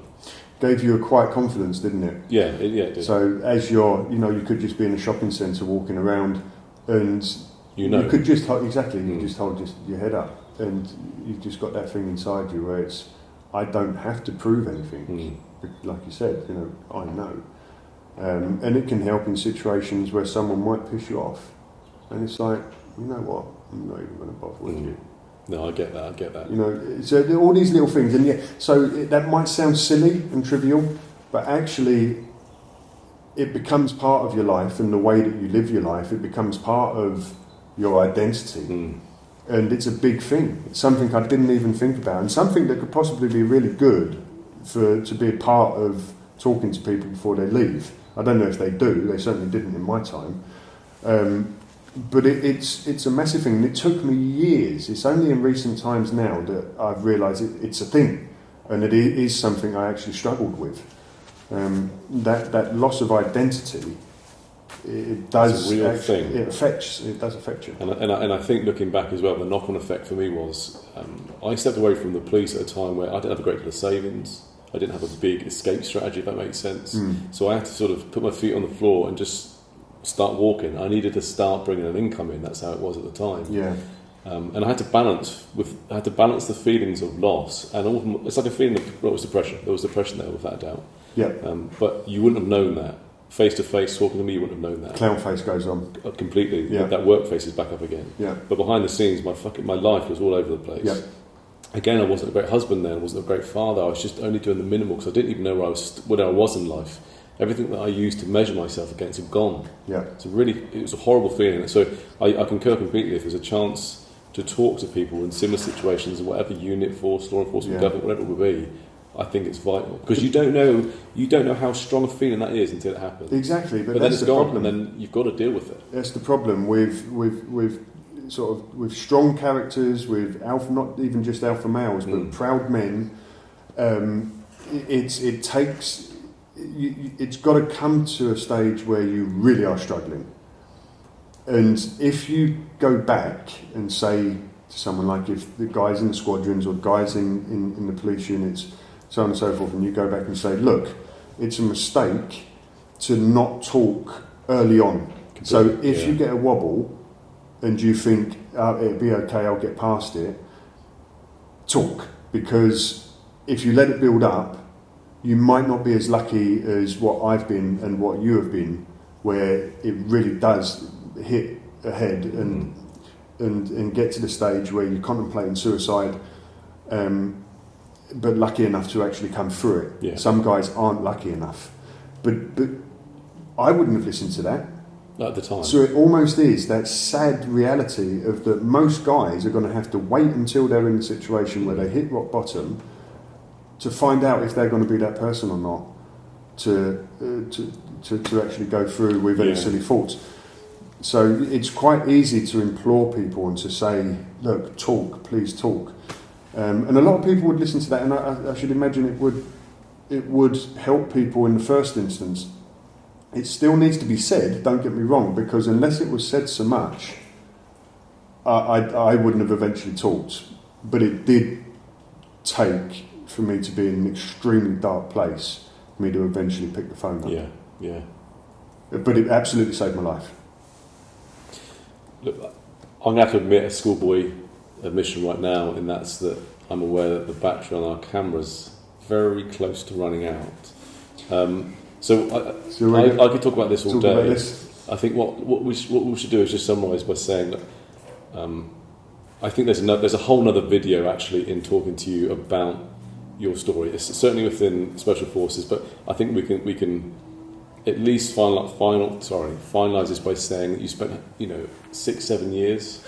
Gave you a quiet confidence, didn't it? Yeah, it did. So as you could just be in a shopping centre walking around, and you could just you just hold your head up, and you've just got that thing inside you where it's, I don't have to prove anything. Like you said, I know. And it can help in situations where someone might piss you off, and it's like, you know what, I'm not even going to bother with you. No, I get that. You know, so all these little things, and that might sound silly and trivial, but actually, it becomes part of your life, and the way that you live your life, it becomes part of your identity, and it's a big thing. It's something I didn't even think about, and something that could possibly be really good to be a part of talking to people before they leave. I don't know if they do. They certainly didn't in my time. But it's a massive thing, and it took me years. It's only in recent times now that I've realised it's a thing, and it is something I actually struggled with. That loss of identity, it does. It's a real thing. It does affect you. And I think looking back as well, the knock-on effect for me was I stepped away from the police at a time where I didn't have a great deal of savings. I didn't have a big escape strategy, if that makes sense. So I had to sort of put my feet on the floor and just start walking. I needed to start bringing an income in. That's how it was at the time. Yeah. And I had to balance the feelings of loss, and it's like a feeling of depression. There was depression there, without a doubt. Yeah. But you wouldn't have known that face to face talking to me. You wouldn't have known that. Clown face goes on completely. Yeah. That work face is back up again. Yeah. But behind the scenes, my life was all over the place. Yeah. Again, I wasn't a great husband then. I wasn't a great father. I was just only doing the minimal because I didn't even know where I was in life. Everything that I used to measure myself against had gone. Yeah. It was a horrible feeling. So I concur completely. If there's a chance to talk to people in similar situations, whatever unit, force, law enforcement, government, whatever it would be, I think it's vital, because you don't know how strong a feeling that is until it happens. Exactly, but then that's it's the gone, problem. and then you've got to deal with it. That's the problem with strong characters, with alpha, not even just alpha males, but proud men. It's got to come to a stage where you really are struggling. And if you go back and say to someone, like if the guys in the squadrons or guys in the police units, so on and so forth, and you go back and say, look, it's a mistake to not talk early on. So if you get a wobble and you think, it'll be okay, I'll get past it, talk. Because if you let it build up, you might not be as lucky as what I've been and what you have been, where it really does hit ahead and get to the stage where you're contemplating suicide, but lucky enough to actually come through it. Yeah. Some guys aren't lucky enough. But I wouldn't have listened to that. At the time. So it almost is that sad reality of that most guys are going to have to wait until they're in a situation where they hit rock bottom to find out if they're going to be that person or not, to actually go through with any silly thoughts. So it's quite easy to implore people and to say, look, talk, please talk. And a lot of people would listen to that, and I should imagine it would help people in the first instance. It still needs to be said, don't get me wrong, because unless it was said so much, I wouldn't have eventually talked. But it did take for me to be in an extremely dark place for me to eventually pick the phone up. Yeah. But it absolutely saved my life. Look, I'm going to have to admit a schoolboy admission right now, and that's that I'm aware that the battery on our camera's very close to running out. So I could talk about this all day. I think what we should do is just summarise by saying that I think there's a whole other video actually in talking to you about your story. It's certainly within Special Forces, but I think we can at least finalise this by saying that you spent 6-7 years.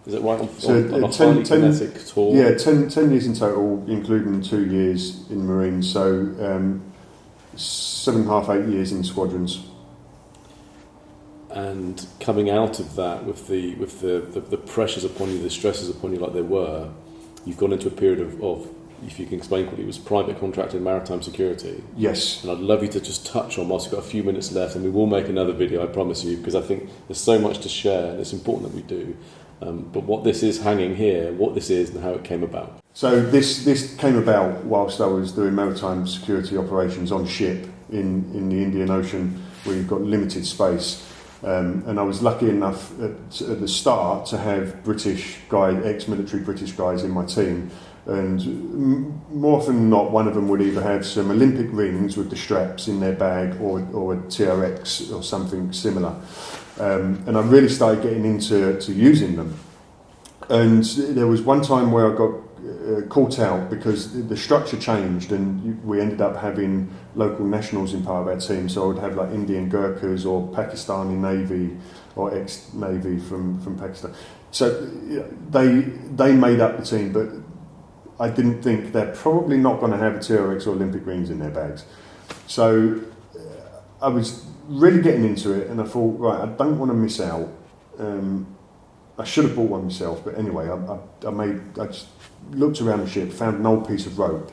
Is that right? On a highly kinetic tour? Yeah, 10 years in total, including 2 years in Marines. So 7.5, 8 years in squadrons. And coming out of that with the pressures upon you, the stresses upon you, like there were, you've gone into a period of if you can explain quickly, it was private contracted maritime security. Yes. And I'd love you to just touch on, whilst we've got a few minutes left, and we will make another video, I promise you, because I think there's so much to share, and it's important that we do. But what this is hanging here, what this is, and how it came about. So this came about whilst I was doing maritime security operations on ship in the Indian Ocean, where you've got limited space. And I was lucky enough at the start to have ex-military British guys in my team. And more often than not, one of them would either have some Olympic rings with the straps in their bag or a TRX or something similar. And I really started getting into using them. And there was one time where I got caught out because the structure changed, and we ended up having local nationals in part of our team. So I would have like Indian Gurkhas or Pakistani Navy or ex-Navy from Pakistan. So they made up the team, but I didn't think they're probably not going to have a TRX or Olympic rings in their bags. So I was really getting into it, and I thought, right, I don't want to miss out. I should have bought one myself, but anyway, I just looked around the ship, found an old piece of rope,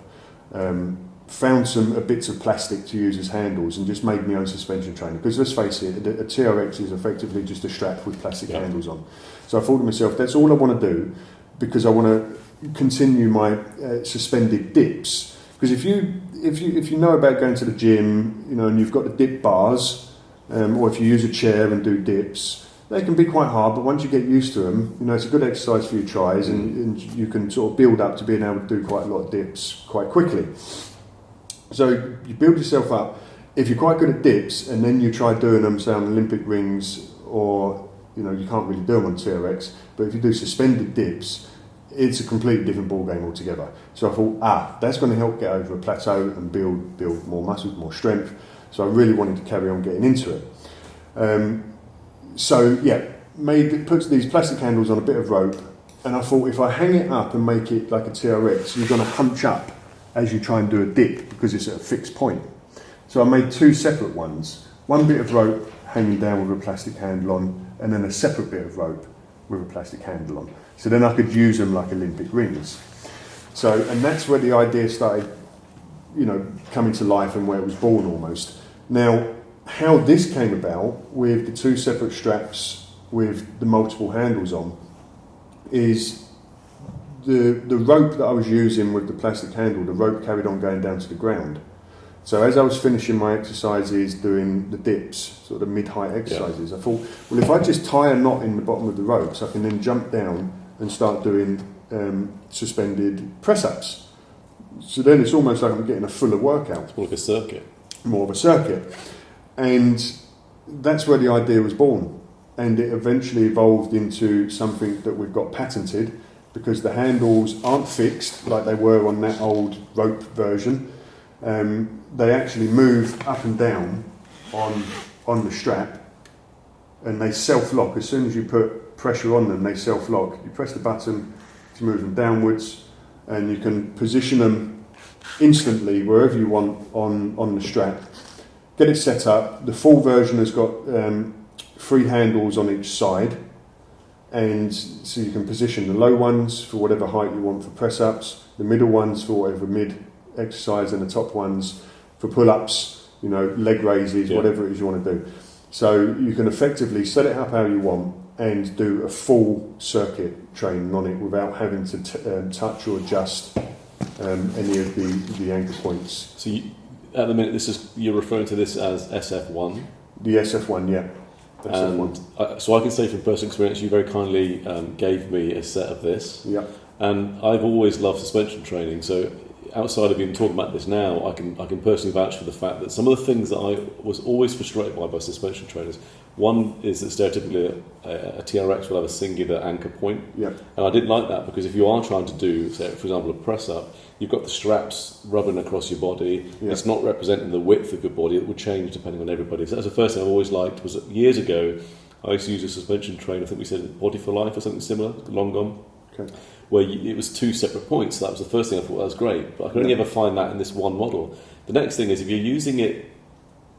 found some bits of plastic to use as handles, and just made my own suspension trainer. Because let's face it, a TRX is effectively just a strap with plastic handles on. So I thought to myself, that's all I want to do, because I want to continue my suspended dips. Because if you know about going to the gym, and you've got the dip bars, or if you use a chair and do dips, they can be quite hard, but once you get used to them, it's a good exercise for your tries, and you can sort of build up to being able to do quite a lot of dips quite quickly. So you build yourself up. If you're quite good at dips, and then you try doing them, say on Olympic rings, or you can't really do them on TRX, but if you do suspended dips, it's a completely different ball game altogether. So I thought, that's going to help get over a plateau and build more muscle, more strength. So I really wanted to carry on getting into it. Puts these plastic handles on a bit of rope, and I thought, if I hang it up and make it like a TRX, you're going to hunch up as you try and do a dip because it's at a fixed point. So I made two separate ones, one bit of rope hanging down with a plastic handle on, and then a separate bit of rope with a plastic handle on. So then I could use them like Olympic rings. So, and that's where the idea started, coming to life, and where it was born almost. Now, how this came about with the two separate straps with the multiple handles on is the rope that I was using with the plastic handle, the rope carried on going down to the ground. So as I was finishing my exercises, doing the dips, sort of the mid-height exercises, I thought, well, if I just tie a knot in the bottom of the ropes, I can then jump down and start doing suspended press-ups. So then it's almost like I'm getting a fuller workout. It's more like a circuit. More of a circuit. And that's where the idea was born. And it eventually evolved into something that we've got patented, because the handles aren't fixed like they were on that old rope version. They actually move up and down on the strap, and they self-lock. As soon as you put pressure on them, they self-lock. You press the button to move them downwards, and you can position them instantly wherever you want on the strap. Get it set up. The full version has got 3 handles on each side, and so you can position the low ones for whatever height you want for press-ups, the middle ones for whatever mid-exercise, and the top ones for pull-ups, leg raises, whatever it is you want to do. So you can effectively set it up how you want and do a full circuit training on it without having to touch or adjust any of the anchor points. So at the minute, you're referring to this as SF1? The SF1, yeah. And so I can say from personal experience, you very kindly gave me a set of this. Yeah. And I've always loved suspension training. So outside of even talking about this now, I can personally vouch for the fact that some of the things that I was always frustrated by suspension trainers. One is that stereotypically a TRX will have a singular anchor point. Yeah. And I didn't like that, because if you are trying to do, say, for example, a press up, you've got the straps rubbing across your body. Yeah. It's not representing the width of your body. It would change depending on everybody. So that's the first thing I've always liked. Was years ago, I used to use a suspension trainer. I think we said Body for Life or something similar, long gone. Okay. Where it was 2 separate points. So that was the first thing I thought, that was great. But I could only ever find that in this one model. The next thing is, if you're using it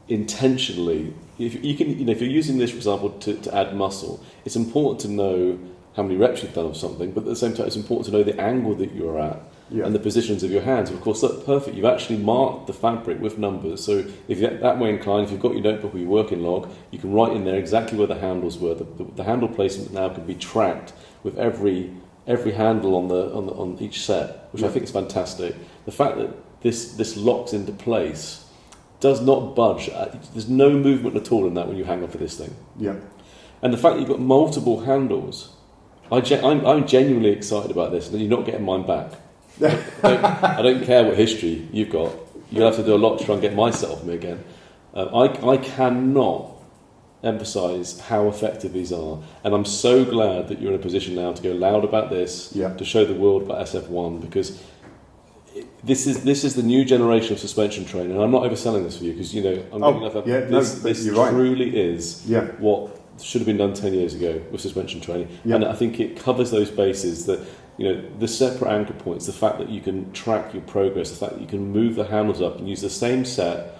intentionally, if you're using this, for example, to add muscle, it's important to know how many reps you've done of something, but at the same time, it's important to know the angle that you're at and the positions of your hands. And of course, that's perfect. You've actually marked the fabric with numbers. So if you're that way inclined, if you've got your notebook or your working log, you can write in there exactly where the handles were. The handle placement now can be tracked with every handle on each set, which I think is fantastic. The fact that this locks into place, does not budge. There's no movement at all in that when you hang off of this thing. Yeah. And the fact that you've got multiple handles, I'm genuinely excited about this, and you're not getting mine back. I don't care what history you've got. You'll have to do a lot to try and get my set off me again. I cannot emphasise how effective these are, and I'm so glad that you're in a position now to go loud about this, to show the world about SF1, because this is the new generation of suspension training. And I'm not overselling this for you, because this truly is what should have been done 10 years ago with suspension training, and I think it covers those bases that. The separate anchor points, the fact that you can track your progress, the fact that you can move the handles up and use the same set.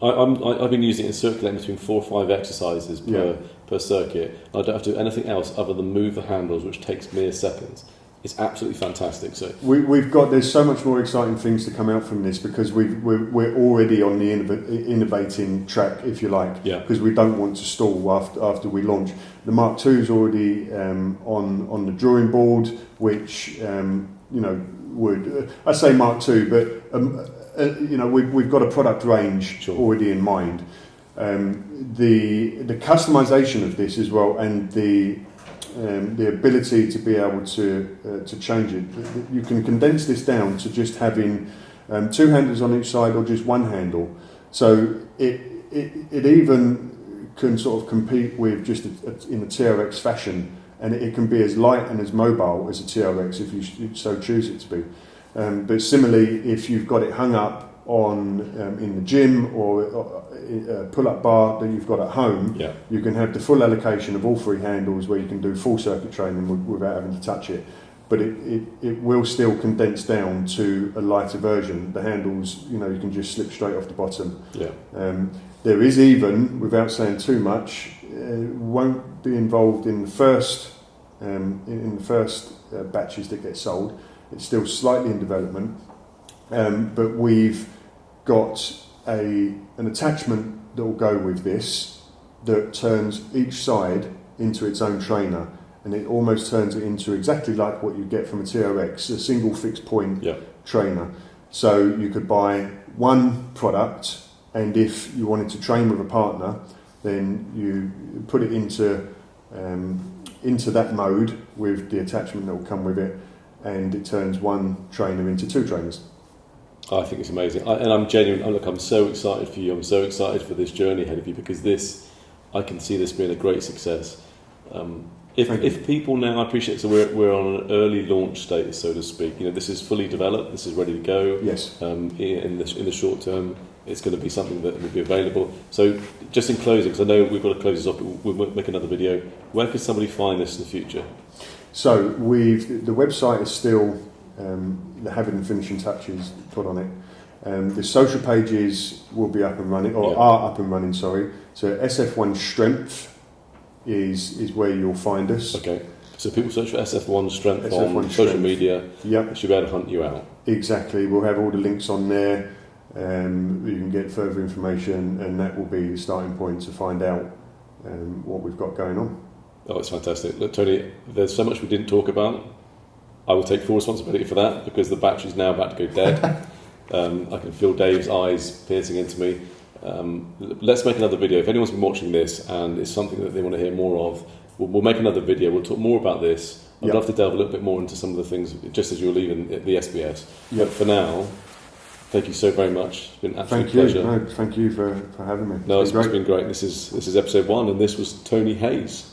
I've been using it in circulating between 4 or 5 exercises per circuit. I don't have to do anything else other than move the handles, which takes mere seconds. It's absolutely fantastic. So there's so much more exciting things to come out from this, because we're already on the innovating track, if you like, because we don't want to stall after we launch. The Mark II is already on the drawing board, which would I say Mark II, but we've got a product range already in mind. The customization of this as well, and the ability to be able to change it. You can condense this down to just having 2 handles on each side, or just 1 handle. So it even can sort of compete with just in a TRX fashion, and it can be as light and as mobile as a TRX if you so choose it to be. But similarly, if you've got it hung up on in the gym, or a pull-up bar that you've got at home, you can have the full allocation of all 3 handles, where you can do full circuit training without having to touch it. But it will still condense down to a lighter version. The handles, you can just slip straight off the bottom. There is even, without saying too much, won't be involved in the first batches that get sold. It's still slightly in development, but we've got an attachment that will go with this that turns each side into its own trainer, and it almost turns it into exactly like what you get from a TRX, a single fixed point trainer. So you could buy one product, and if you wanted to train with a partner, then you put it into that mode with the attachment that will come with it, and it turns one trainer into 2 trainers. I think it's amazing, and I'm genuine. Look, I'm so excited for you. I'm so excited for this journey ahead of you, because I can see this being a great success. If people now, I appreciate it, so we're on an early launch status, so to speak. This is fully developed. This is ready to go. Yes. In the short term, it's going to be something that will be available. So, just in closing, because I know we've got to close this off, but we'll make another video. Where can somebody find this in the future? So the website is still having the finishing touches put on it. The social pages will be up and running, or are up and running. Sorry. So SF1 Strength is where you'll find us. Okay. So people search for SF1 Strength on social media. They should be able to hunt you out. Exactly. We'll have all the links on there. You can get further information, and that will be the starting point to find out what we've got going on. Oh, it's fantastic. Look, Tony, there's so much we didn't talk about. I will take full responsibility for that, because the battery's now about to go dead. I can feel Dave's eyes piercing into me. Let's make another video. If anyone's been watching this and it's something that they want to hear more of, we'll make another video. We'll talk more about this. I'd love to delve a little bit more into some of the things just as you're leaving the SBS. But for now, thank you so very much. It's been an absolute pleasure. No, thank you for having me. It's been great. This is episode 1, and this was Tony Hayes.